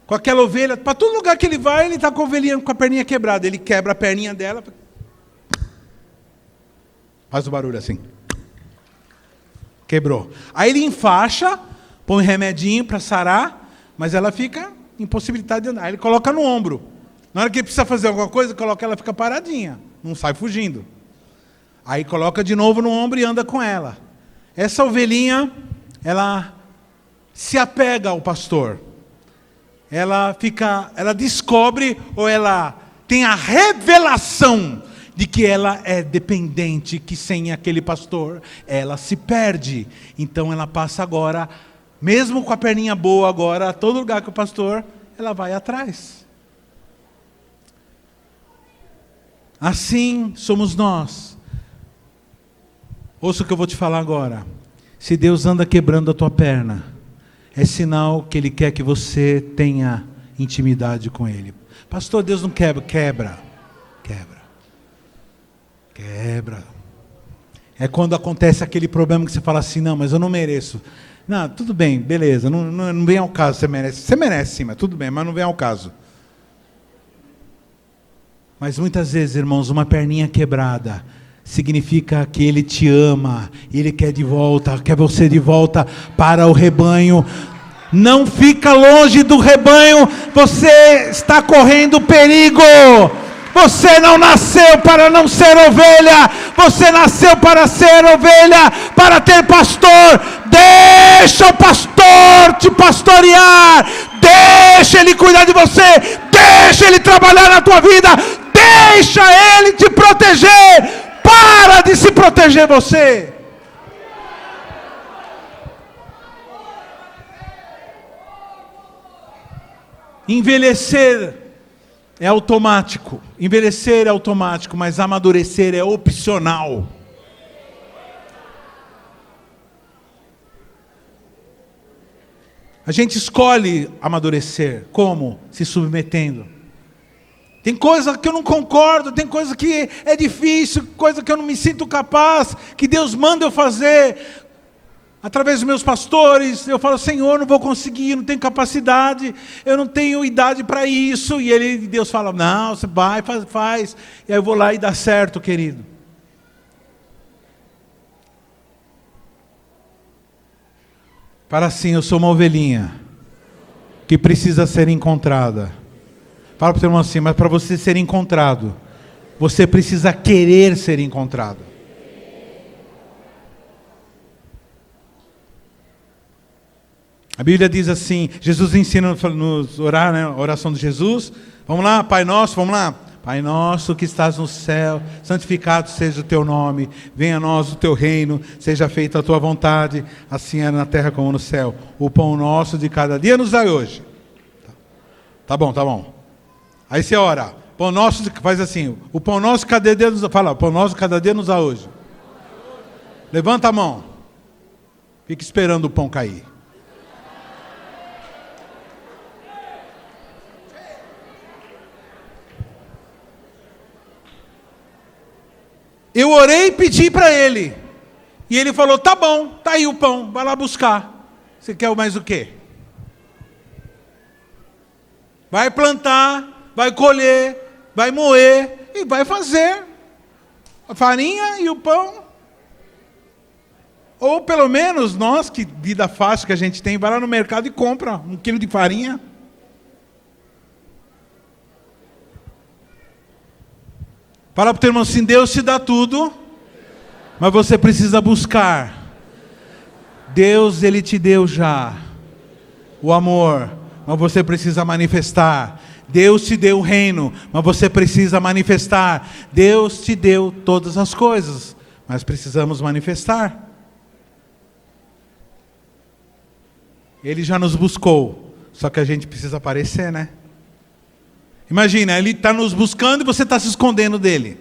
com aquela ovelha. Para todo lugar que ele vai, ele está com a ovelhinha com a perninha quebrada. Ele quebra a perninha dela. Faz o barulho assim. Quebrou. Aí ele enfaixa, põe um remedinho para sarar, mas ela fica impossibilitada de andar. Aí ele coloca no ombro. Na hora que ele precisa fazer alguma coisa, coloca ela, fica paradinha. Não sai fugindo. Aí coloca de novo no ombro e anda com ela. Essa ovelhinha, ela se apega ao pastor. Ela descobre, ou ela tem a revelação de que ela é dependente, que sem aquele pastor ela se perde. Então ela passa agora, mesmo com a perninha boa agora, a todo lugar que o pastor, ela vai atrás. Assim somos nós. Ouça o que eu vou te falar agora. Se Deus anda quebrando a tua perna, é sinal que Ele quer que você tenha intimidade com Ele. Pastor, Deus não quebra. Quebra. É quando acontece aquele problema que você fala assim, não, mas eu não mereço. Não, tudo bem, beleza, não vem ao caso, você merece. Você merece sim, mas tudo bem, mas não vem ao caso. Mas muitas vezes, irmãos, uma perninha quebrada significa que Ele te ama, Ele quer você de volta para o rebanho. Não fica longe do rebanho, você está correndo perigo. Você não nasceu para não ser ovelha, você nasceu para ser ovelha, para ter pastor. Deixa o pastor te pastorear, deixa ele cuidar de você, deixa ele trabalhar na tua vida, deixa ele te proteger. Para de se proteger você. Envelhecer é automático. Envelhecer é automático, mas amadurecer é opcional. A gente escolhe amadurecer. Como? Se submetendo. Tem coisa que eu não concordo, tem coisa que é difícil, coisa que eu não me sinto capaz, que Deus manda eu fazer. Através dos meus pastores, eu falo, Senhor, não vou conseguir, não tenho capacidade, eu não tenho idade para isso. E Deus fala, não, você vai, faz. E aí eu vou lá e dá certo, querido. Para assim, eu sou uma ovelhinha que precisa ser encontrada. Fala para o teu irmão assim, mas para você ser encontrado, você precisa querer ser encontrado. A Bíblia diz assim, Jesus ensina nos orar, né, a oração de Jesus. Vamos lá, Pai Nosso, vamos lá. Pai nosso que estás no céu, santificado seja o teu nome, venha a nós o teu reino, seja feita a tua vontade, assim é na terra como no céu. O pão nosso de cada dia nos dai hoje. Tá bom. Aí você ora, pão nosso, faz assim, o pão nosso cada dia nos dá, fala, o pão nosso cada dia nos dá hoje. Levanta a mão, fica esperando o pão cair. Eu orei e pedi para ele. E ele falou, tá bom, tá aí o pão, vai lá buscar. Você quer mais o quê? Vai plantar, vai colher, vai moer e vai fazer a farinha e o pão. Ou pelo menos nós, que vida fácil que a gente tem, vai lá no mercado e compra 1 quilo de farinha. Fala para o teu irmão assim, Deus te dá tudo, mas você precisa buscar. Deus, Ele te deu já o amor, mas você precisa manifestar. Deus te deu o reino, mas você precisa manifestar. Deus te deu todas as coisas, mas precisamos manifestar. Ele já nos buscou, só que a gente precisa aparecer, né? Imagina, Ele está nos buscando e você está se escondendo dEle.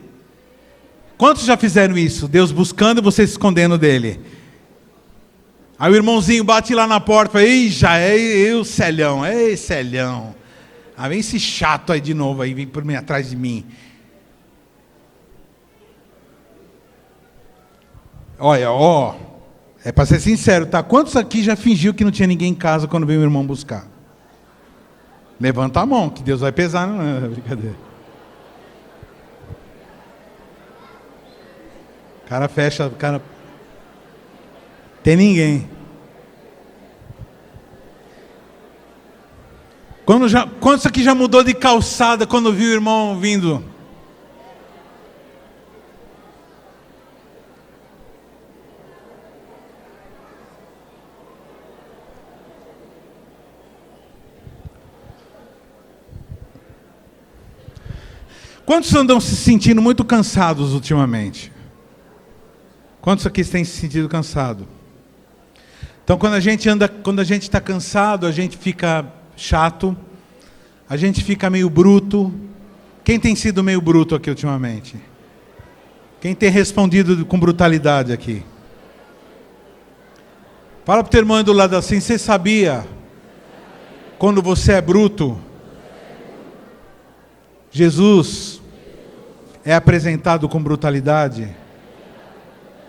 Quantos já fizeram isso? Deus buscando e você se escondendo dEle. Aí o irmãozinho bate lá na porta e fala, ei, já é eu, Celhão, ei, Celhão. Ah, vem esse chato aí de novo, aí vem por mim, atrás de mim. Olha, é para ser sincero, tá? Quantos aqui já fingiu que não tinha ninguém em casa quando veio o irmão buscar? Levanta a mão, que Deus vai pesar, não é brincadeira. O cara fecha, o cara... Tem ninguém. Quantos aqui já mudou de calçada quando viu o irmão vindo? Quantos andam se sentindo muito cansados ultimamente? Quantos aqui têm se sentido cansado? Então, quando a gente está cansado, a gente fica chato, a gente fica meio bruto. Quem tem sido meio bruto aqui ultimamente? Quem tem respondido com brutalidade aqui? Fala para o teu irmão do lado assim, você sabia quando você é bruto, Jesus é apresentado com brutalidade?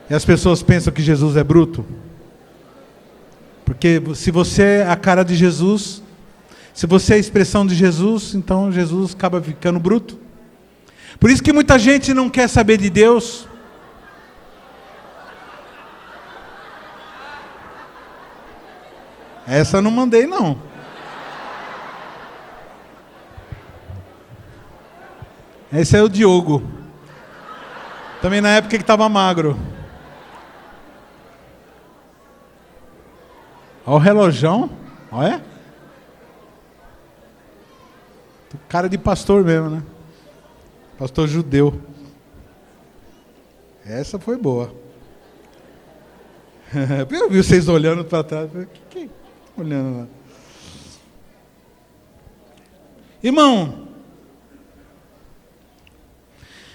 E as pessoas pensam que Jesus é bruto? Porque se você é a cara de Jesus, se você é a expressão de Jesus, então Jesus acaba ficando bruto. Por isso que muita gente não quer saber de Deus. Essa eu não mandei, não. Esse é o Diogo. Também na época que estava magro. Olha o relojão. Olha. Cara de pastor mesmo, né? Pastor judeu. Essa foi boa. Eu vi vocês olhando para trás. Que olhando lá? Irmão,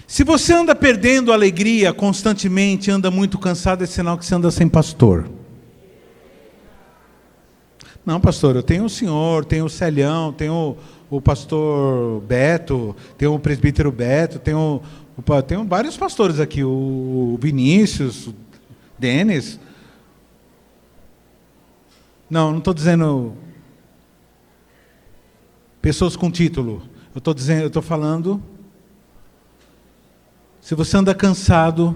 se você anda perdendo a alegria constantemente, anda muito cansado, é sinal que você anda sem pastor. Não, pastor, eu tenho o senhor, tenho o Celhão, tenho o pastor Beto, tenho o presbítero Beto, tenho vários pastores aqui, o Vinícius, o Denis. Não estou dizendo pessoas com título. Eu estou falando, se você anda cansado,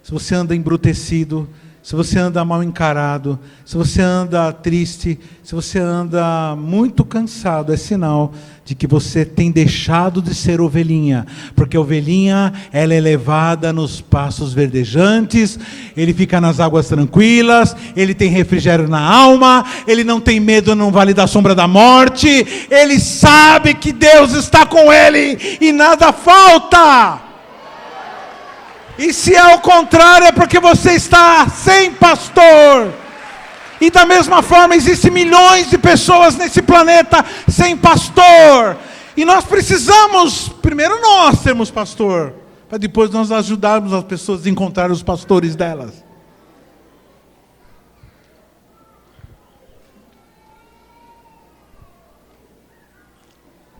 se você anda embrutecido, se você anda mal encarado, se você anda triste, se você anda muito cansado, é sinal de que você tem deixado de ser ovelhinha. Porque a ovelhinha, ela é levada nos pastos verdejantes, ele fica nas águas tranquilas, ele tem refrigério na alma, ele não tem medo no vale da sombra da morte, ele sabe que Deus está com ele e nada falta. E se é o contrário, é porque você está sem pastor. E da mesma forma, existem milhões de pessoas nesse planeta sem pastor. E nós precisamos, primeiro nós termos pastor, para depois nós ajudarmos as pessoas a encontrar os pastores delas.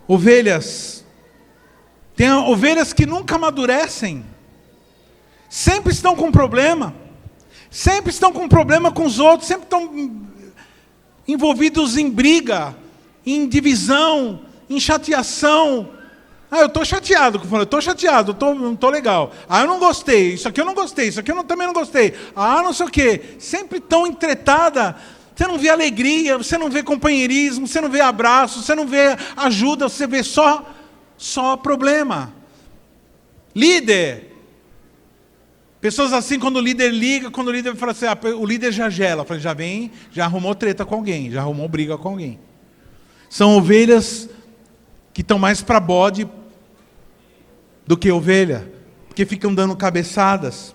Ovelhas. Tem ovelhas que nunca amadurecem. Sempre estão com problema. Sempre estão com problema com os outros. Sempre estão envolvidos em briga, em divisão, em chateação. Ah, eu estou chateado. Eu estou chateado, não estou legal. Ah, eu não gostei. Isso aqui eu não gostei. Isso aqui eu também não gostei. Ah, não sei o quê. Sempre tão entretada. Você não vê alegria, você não vê companheirismo, você não vê abraço, você não vê ajuda, você vê só problema. Líder. Pessoas assim, quando o líder liga, quando o líder fala assim, o líder já gela, fala, já arrumou treta com alguém, já arrumou briga com alguém. São ovelhas que estão mais para bode do que ovelha, porque ficam dando cabeçadas.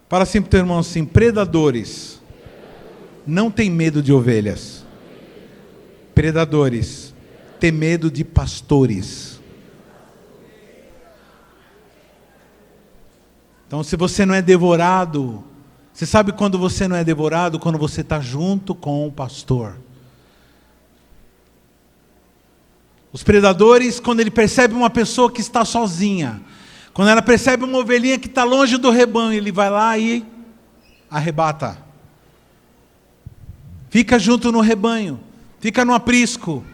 Fala assim para o teu irmão assim: predadores não têm medo de ovelhas. Predadores têm medo de pastores. Então, se você não é devorado, você sabe quando você não é devorado? Quando você está junto com o pastor. Os predadores, quando ele percebe uma pessoa que está sozinha, quando ela percebe uma ovelhinha que está longe do rebanho, ele vai lá e arrebata. Fica junto no rebanho, fica no aprisco.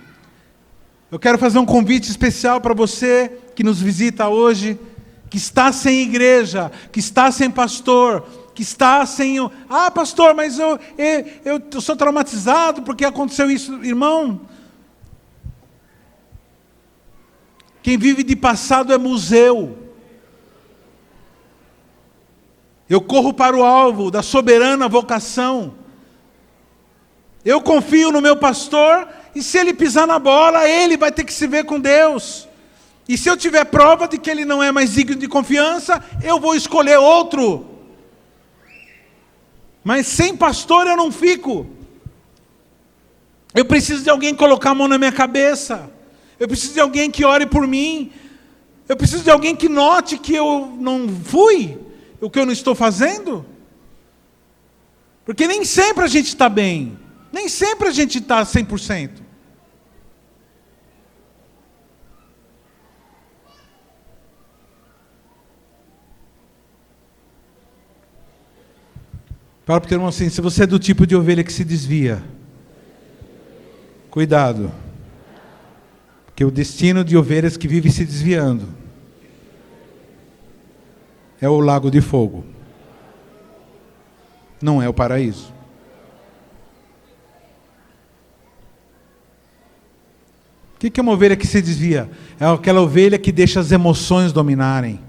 Eu quero fazer um convite especial para você que nos visita hoje, que está sem igreja, que está sem pastor, que está sem... Ah, pastor, mas eu sou traumatizado porque aconteceu isso. Irmão, quem vive de passado é museu. Eu corro para o alvo da soberana vocação. Eu confio no meu pastor, e se ele pisar na bola, ele vai ter que se ver com Deus. E se eu tiver prova de que ele não é mais digno de confiança, eu vou escolher outro. Mas sem pastor eu não fico. Eu preciso de alguém colocar a mão na minha cabeça. Eu preciso de alguém que ore por mim. Eu preciso de alguém que note que eu não fui, o que eu não estou fazendo. Porque nem sempre a gente está bem. Nem sempre a gente está 100%. Fala para o teu irmão assim: se você é do tipo de ovelha que se desvia, cuidado. Porque o destino de ovelhas que vivem se desviando é o lago de fogo. Não é o paraíso. O que é uma ovelha que se desvia? É aquela ovelha que deixa as emoções dominarem.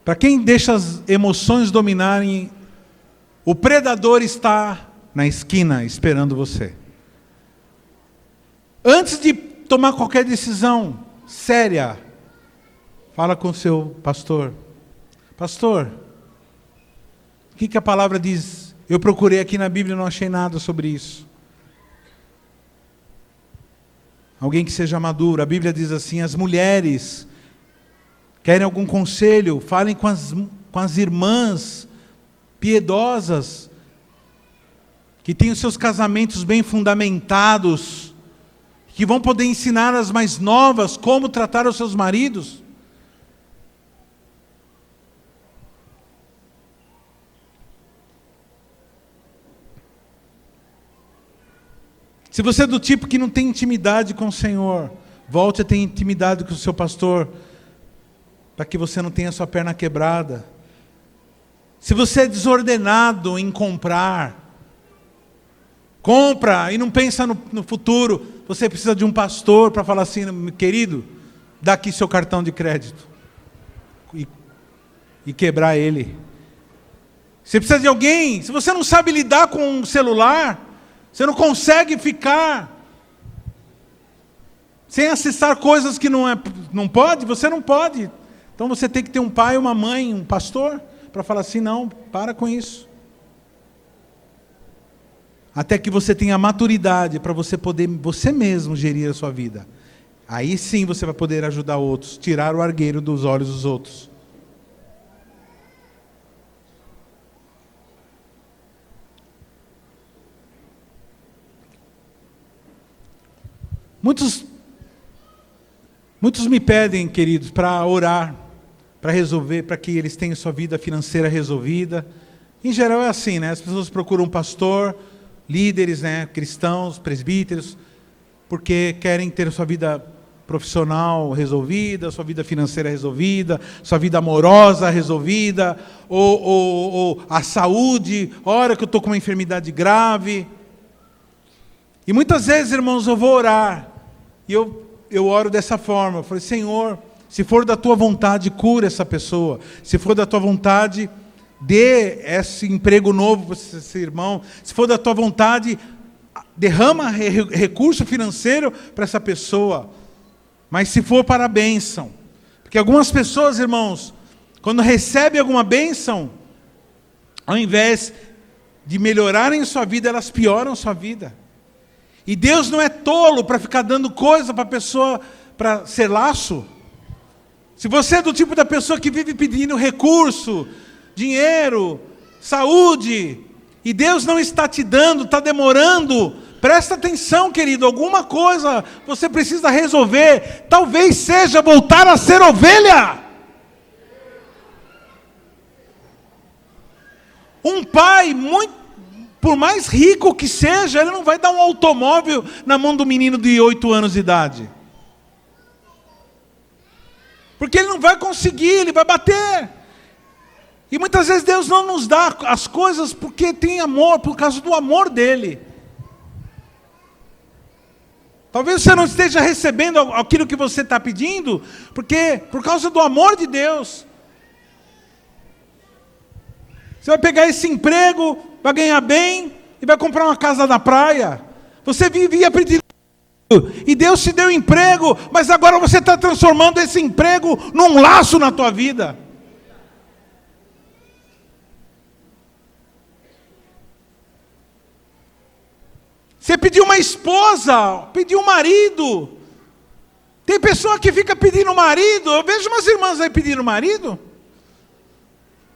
Para quem deixa as emoções dominarem, o predador está na esquina esperando você. Antes de tomar qualquer decisão séria, fala com o seu pastor. Pastor, o que a palavra diz? Eu procurei aqui na Bíblia e não achei nada sobre isso. Alguém que seja maduro. A Bíblia diz assim: as mulheres querem algum conselho, falem com as irmãs piedosas, que têm os seus casamentos bem fundamentados, que vão poder ensinar as mais novas como tratar os seus maridos. Se você é do tipo que não tem intimidade com o Senhor, volte a ter intimidade com o seu pastor, para que você não tenha sua perna quebrada. Se você é desordenado em compra e não pensa no futuro, você precisa de um pastor para falar assim: querido, dá aqui seu cartão de crédito, e quebrar ele. Você precisa de alguém. Se você não sabe lidar com um celular, você não consegue ficar sem acessar coisas que não pode, você não pode. Então você tem que ter um pai, uma mãe, um pastor, para falar assim: não, para com isso. Até que você tenha maturidade para você poder, você mesmo, gerir a sua vida. Aí sim você vai poder ajudar outros, tirar o argueiro dos olhos dos outros. Muitos me pedem, queridos, para orar, para resolver, para que eles tenham sua vida financeira resolvida. Em geral é assim, né? As pessoas procuram um pastor, líderes, né? Cristãos, presbíteros, porque querem ter sua vida profissional resolvida, sua vida financeira resolvida, sua vida amorosa resolvida, ou a saúde, hora que eu estou com uma enfermidade grave. E muitas vezes, irmãos, eu vou orar, e eu oro dessa forma. Eu falei: Senhor, se for da tua vontade, cura essa pessoa. Se for da tua vontade, dê esse emprego novo para esse irmão. Se for da tua vontade, derrama recurso financeiro para essa pessoa, mas se for para a bênção. Porque algumas pessoas, irmãos, quando recebem alguma bênção, ao invés de melhorarem sua vida, elas pioram sua vida. E Deus não é tolo para ficar dando coisa para a pessoa, para ser laço. Se você é do tipo da pessoa que vive pedindo recurso, dinheiro, saúde, e Deus não está te dando, está demorando, presta atenção, querido, alguma coisa você precisa resolver. Talvez seja voltar a ser ovelha. Um pai, por mais rico que seja, ele não vai dar um automóvel na mão do menino de 8 anos de idade. Porque ele não vai conseguir, ele vai bater. E muitas vezes Deus não nos dá as coisas porque tem amor, por causa do amor dele. Talvez você não esteja recebendo aquilo que você está pedindo, porque por causa do amor de Deus. Você vai pegar esse emprego, vai ganhar bem e vai comprar uma casa na praia. Você vivia pedindo e Deus te deu emprego, mas agora você está transformando esse emprego num laço na tua vida. Você pediu uma esposa, pediu um marido. Tem pessoa que fica pedindo marido. Eu vejo umas irmãs aí pedindo marido.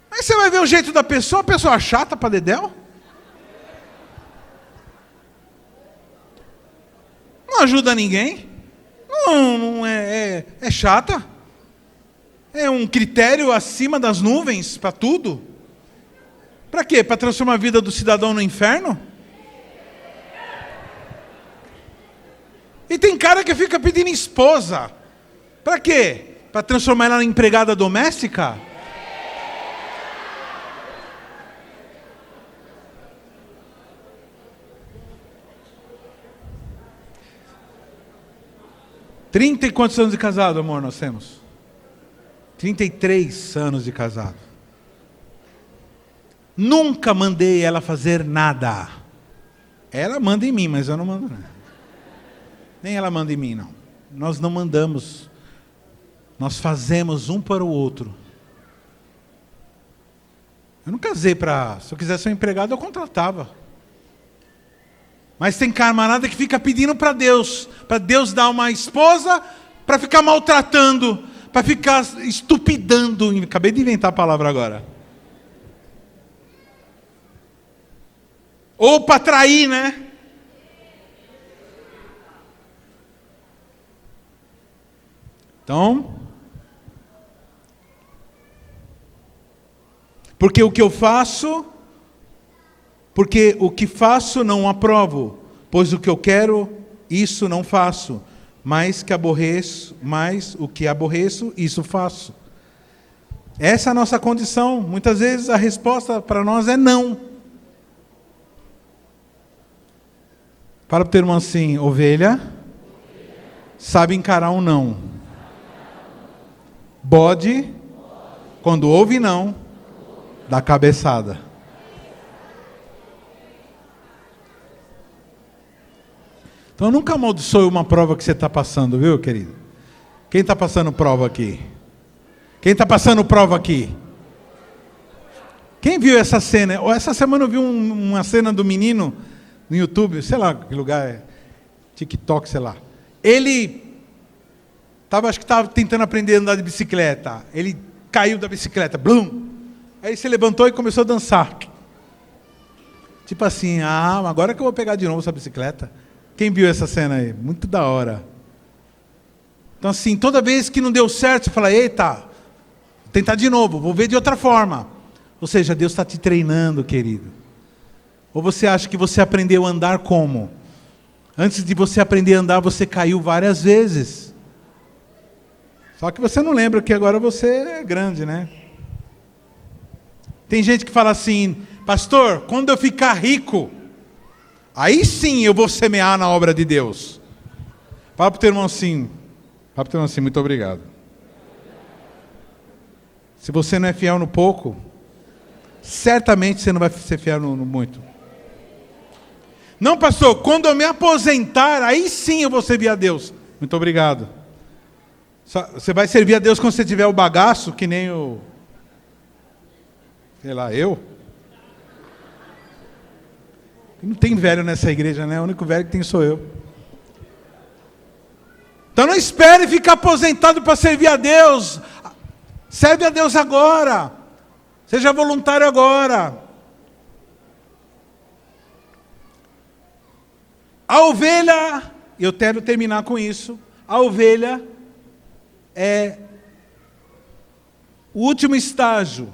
Aí você vai ver o jeito da pessoa, a pessoa chata para dedéu. Não ajuda ninguém. Não é chata. É um critério acima das nuvens para tudo. Para quê? Para transformar a vida do cidadão no inferno? E tem cara que fica pedindo esposa. Para quê? Para transformar ela em empregada doméstica? E quantos anos de casado, amor, nós temos? 33 anos de casado. Nunca mandei ela fazer nada. Ela manda em mim, mas eu não mando nada. Nem ela manda em mim, não. Nós não mandamos. Nós fazemos um para o outro. Eu não casei para... Se eu quisesse ser um empregado, eu contratava. Mas tem camarada que fica pedindo para Deus dar uma esposa, para ficar maltratando, para ficar estupidando. Acabei de inventar a palavra agora. Ou para trair, né? Então, porque o que faço não aprovo, pois o que eu quero, isso não faço, mas o que aborreço, isso faço. Essa é a nossa condição. Muitas vezes a resposta para nós é não. Fala para o teu irmão assim: ovelha sabe encarar um não. Bode, quando ouve não, dá cabeçada. Então nunca amaldiçoe uma prova que você está passando, viu, querido? Quem está passando prova aqui? Quem está passando prova aqui? Quem viu essa cena? Essa semana eu vi uma cena do menino no YouTube, sei lá que lugar é, TikTok, sei lá. Acho que estava tentando aprender a andar de bicicleta. Ele caiu da bicicleta. Blum! Aí se levantou e começou a dançar. Tipo assim, agora que eu vou pegar de novo essa bicicleta. Quem viu essa cena aí? Muito da hora. Então assim, toda vez que não deu certo, você fala: eita, vou tentar de novo, vou ver de outra forma. Ou seja, Deus está te treinando, querido. Ou você acha que você aprendeu a andar como? Antes de você aprender a andar, você caiu várias vezes. Só que você não lembra que agora você é grande, né? Tem gente que fala assim: pastor, quando eu ficar rico, aí sim eu vou semear na obra de Deus. Fala para o teu irmão assim, muito obrigado. Se você não é fiel no pouco, certamente você não vai ser fiel no muito. Não, pastor, quando eu me aposentar, aí sim eu vou servir a Deus. Muito obrigado. Você vai servir a Deus quando você tiver o bagaço, que nem o... sei lá, eu? Não tem velho nessa igreja, né? O único velho que tem sou eu. Então não espere ficar aposentado para servir a Deus. Serve a Deus agora. Seja voluntário agora. A ovelha, eu quero terminar com isso, a ovelha é o último estágio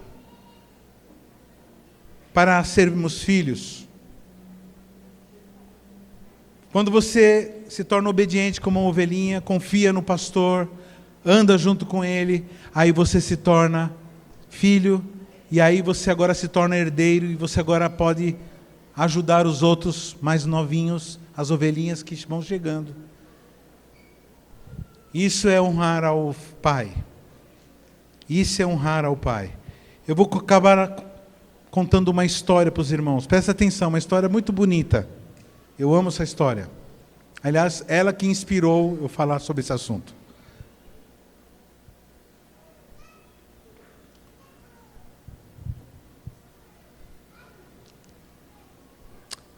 para sermos filhos. Quando você se torna obediente como uma ovelhinha, confia no pastor, anda junto com ele, aí você se torna filho, e aí você agora se torna herdeiro, e você agora pode ajudar os outros mais novinhos, as ovelhinhas que vão chegando. Isso é honrar ao Pai. Isso é honrar ao Pai. Eu vou acabar contando uma história para os irmãos. Presta atenção, uma história muito bonita. Eu amo essa história. Aliás, ela que inspirou eu falar sobre esse assunto.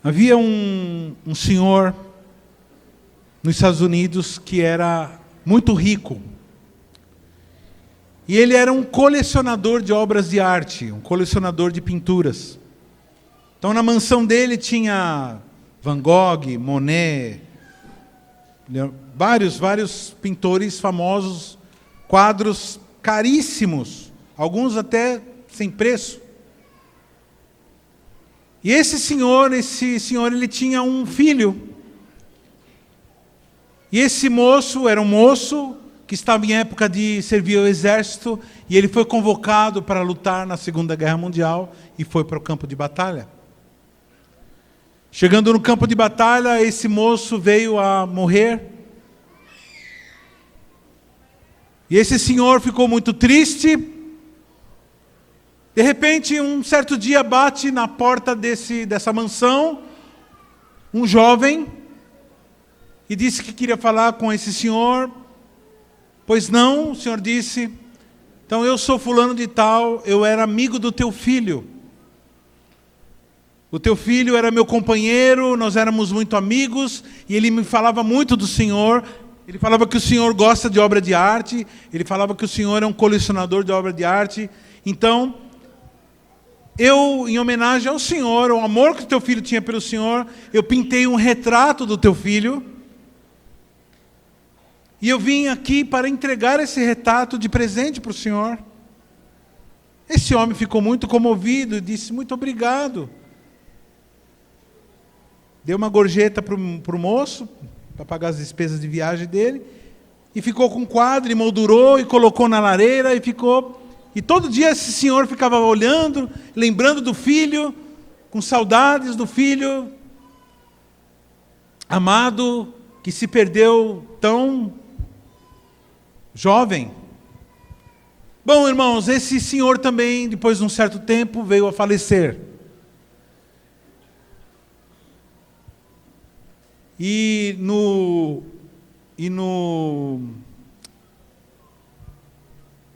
Havia um senhor nos Estados Unidos que era muito rico. E ele era um colecionador de obras de arte, um colecionador de pinturas. Então na mansão dele tinha Van Gogh, Monet, vários pintores famosos, quadros caríssimos, alguns até sem preço. E esse senhor ele tinha um filho. E esse moço era um moço que estava em época de servir ao exército, e ele foi convocado para lutar na Segunda Guerra Mundial e foi para o campo de batalha. Chegando no campo de batalha, esse moço veio a morrer. E esse senhor ficou muito triste. De repente, um certo dia bate na porta dessa mansão um jovem e disse que queria falar com esse senhor. Pois não, o senhor disse, então eu sou fulano de tal, eu era amigo do teu filho. O teu filho era meu companheiro, nós éramos muito amigos, e ele me falava muito do senhor. Ele falava que o senhor gosta de obra de arte, ele falava que o senhor é um colecionador de obra de arte. Então, eu, em homenagem ao senhor, ao amor que o teu filho tinha pelo senhor, eu pintei um retrato do teu filho. E eu vim aqui para entregar esse retrato de presente para o senhor. Esse homem ficou muito comovido e disse, muito obrigado. Deu uma gorjeta para o moço, para pagar as despesas de viagem dele, e ficou com um quadro, e moldurou, e colocou na lareira, e ficou... E todo dia esse senhor ficava olhando, lembrando do filho, com saudades do filho amado, que se perdeu tão jovem. Bom, irmãos, esse senhor também, depois de um certo tempo, veio a falecer. E no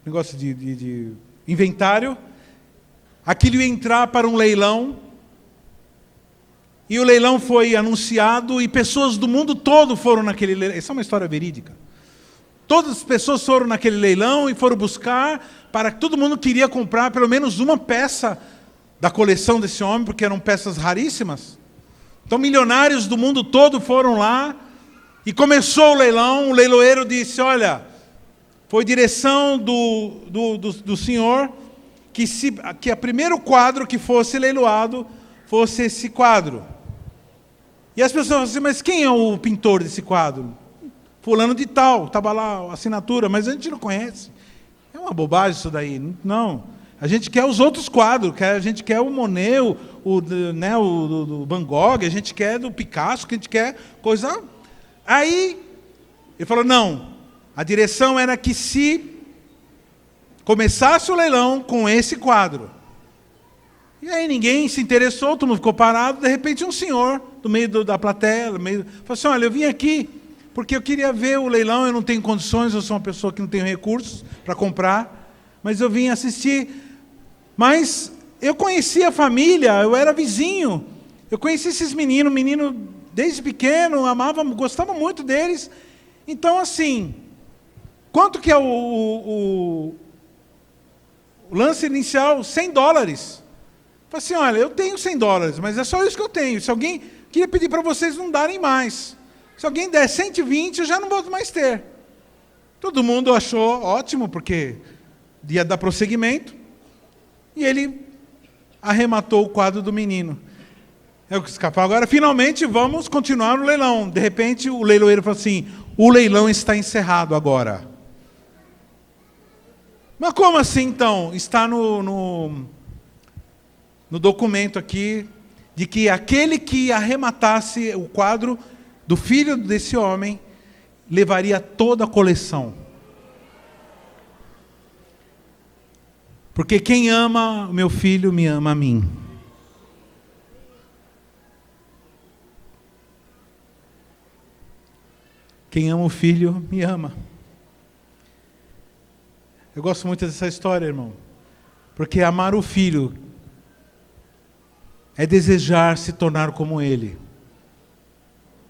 negócio de inventário, aquilo ia entrar para um leilão, e o leilão foi anunciado, e pessoas do mundo todo foram naquele leilão. Essa é uma história verídica. Todas as pessoas foram naquele leilão e foram buscar, para que todo mundo queria comprar pelo menos uma peça da coleção desse homem, porque eram peças raríssimas. Então milionários do mundo todo foram lá, e começou o leilão. O leiloeiro disse, olha, foi direção do senhor que o primeiro quadro que fosse leiloado fosse esse quadro. E as pessoas falaram assim, mas quem é o pintor desse quadro? Fulano de tal, estava lá a assinatura, mas a gente não conhece. É uma bobagem isso daí. Não, a gente quer os outros quadros, a gente quer o Monet, o Van Gogh, a gente quer do Picasso, que a gente quer coisa... Aí, ele falou, não, a direção era que se começasse o leilão com esse quadro. E aí ninguém se interessou, todo mundo ficou parado, de repente um senhor do meio da plateia. Falou assim, olha, eu vim aqui porque eu queria ver o leilão, eu não tenho condições, eu sou uma pessoa que não tenho recursos para comprar, mas eu vim assistir. Mas eu conheci a família, eu era vizinho, eu conheci esses meninos, desde pequeno, amava, gostava muito deles. Então, assim, quanto que é o lance inicial? $100. Falei assim, olha, eu tenho $100, mas é só isso que eu tenho. Se alguém... Queria pedir para vocês não darem mais. Se alguém der 120, eu já não vou mais ter. Todo mundo achou ótimo, porque ia dar prosseguimento. E ele arrematou o quadro do menino. É o que escapou. Agora, finalmente, vamos continuar o leilão. De repente, o leiloeiro falou assim, o leilão está encerrado agora. Mas como assim, então? Está no documento aqui, de que aquele que arrematasse o quadro do filho desse homem, levaria toda a coleção. Porque quem ama o meu filho, me ama a mim. Quem ama o filho, me ama. Eu gosto muito dessa história, irmão. Porque amar o filho é desejar se tornar como ele.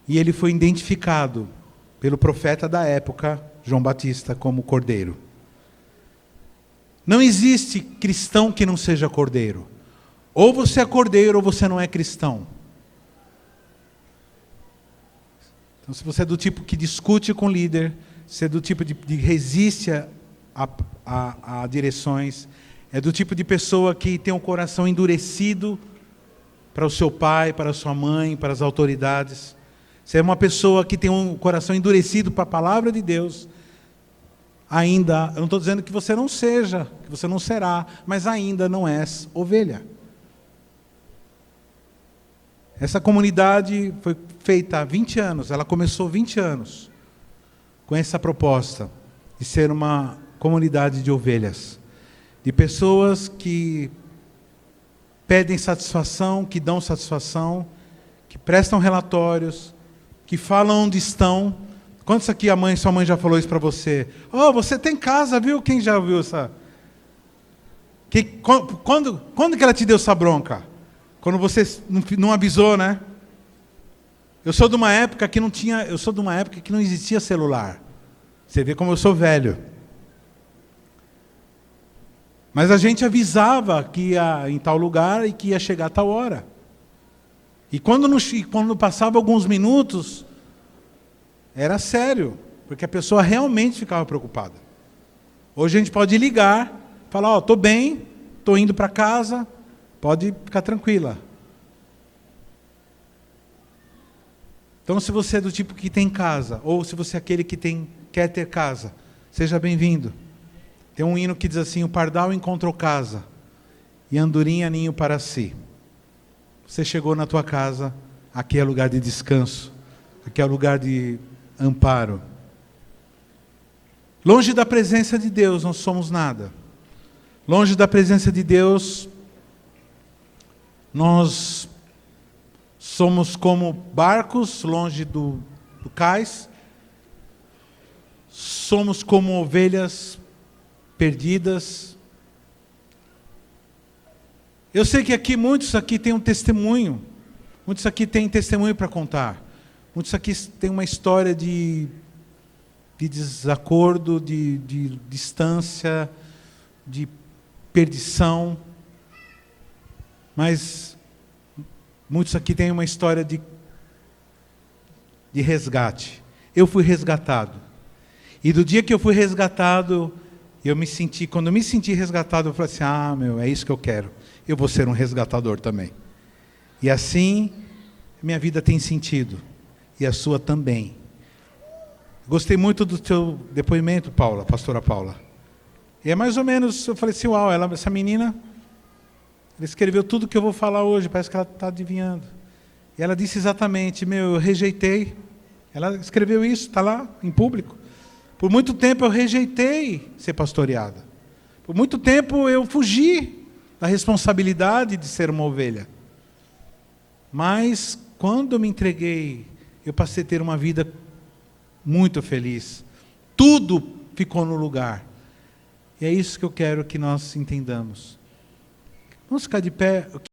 E ele foi identificado pelo profeta da época, João Batista, como cordeiro. Não existe cristão que não seja cordeiro. Ou você é cordeiro ou você não é cristão. Então, se você é do tipo que discute com o líder, se é do tipo de resiste a direções, é do tipo de pessoa que tem um coração endurecido para o seu pai, para a sua mãe, para as autoridades. Se é uma pessoa que tem um coração endurecido para a palavra de Deus, ainda, eu não estou dizendo que você não seja, que você não será, mas ainda não és ovelha. Essa comunidade foi feita há 20 anos, ela começou 20 anos com essa proposta de ser uma comunidade de ovelhas, de pessoas que pedem satisfação, que dão satisfação, que prestam relatórios, que falam onde estão. Quantos aqui sua mãe já falou isso para você? Oh, você tem casa, viu? Quem já ouviu essa? Quando que ela te deu essa bronca? Quando você não avisou, né? Eu sou de uma época que não existia celular. Você vê como eu sou velho. Mas a gente avisava que ia em tal lugar e que ia chegar a tal hora. E quando passava alguns minutos, era sério, porque a pessoa realmente ficava preocupada. Hoje a gente pode ligar, falar, ó, estou bem, estou indo para casa, pode ficar tranquila. Então, se você é do tipo que tem casa, ou se você é aquele que quer ter casa, seja bem-vindo. Tem um hino que diz assim, o pardal encontrou casa, e andorinha ninho para si. Você chegou na tua casa, aqui é lugar de descanso, aqui é lugar de amparo. Longe da presença de Deus, não somos nada. Longe da presença de Deus, nós somos como barcos longe do cais, somos como ovelhas perdidas. Eu sei que aqui, muitos aqui têm um testemunho, muitos aqui têm testemunho para contar, muitos aqui têm uma história de desacordo, de distância, de perdição, mas muitos aqui têm uma história de resgate. Eu fui resgatado. E do dia que eu fui resgatado, quando eu me senti resgatado, eu falei assim, é isso que eu quero. Eu vou ser um resgatador também. E assim, minha vida tem sentido. E a sua também. Gostei muito do teu depoimento, pastora Paula. E é mais ou menos, eu falei assim, uau, essa menina, ela escreveu tudo o que eu vou falar hoje, parece que ela está adivinhando. E ela disse exatamente, eu rejeitei. Ela escreveu isso, está lá, em público. Por muito tempo eu rejeitei ser pastoreada. Por muito tempo eu fugi da responsabilidade de ser uma ovelha. Mas, quando eu me entreguei, eu passei a ter uma vida muito feliz. Tudo ficou no lugar. E é isso que eu quero que nós entendamos. Vamos ficar de pé.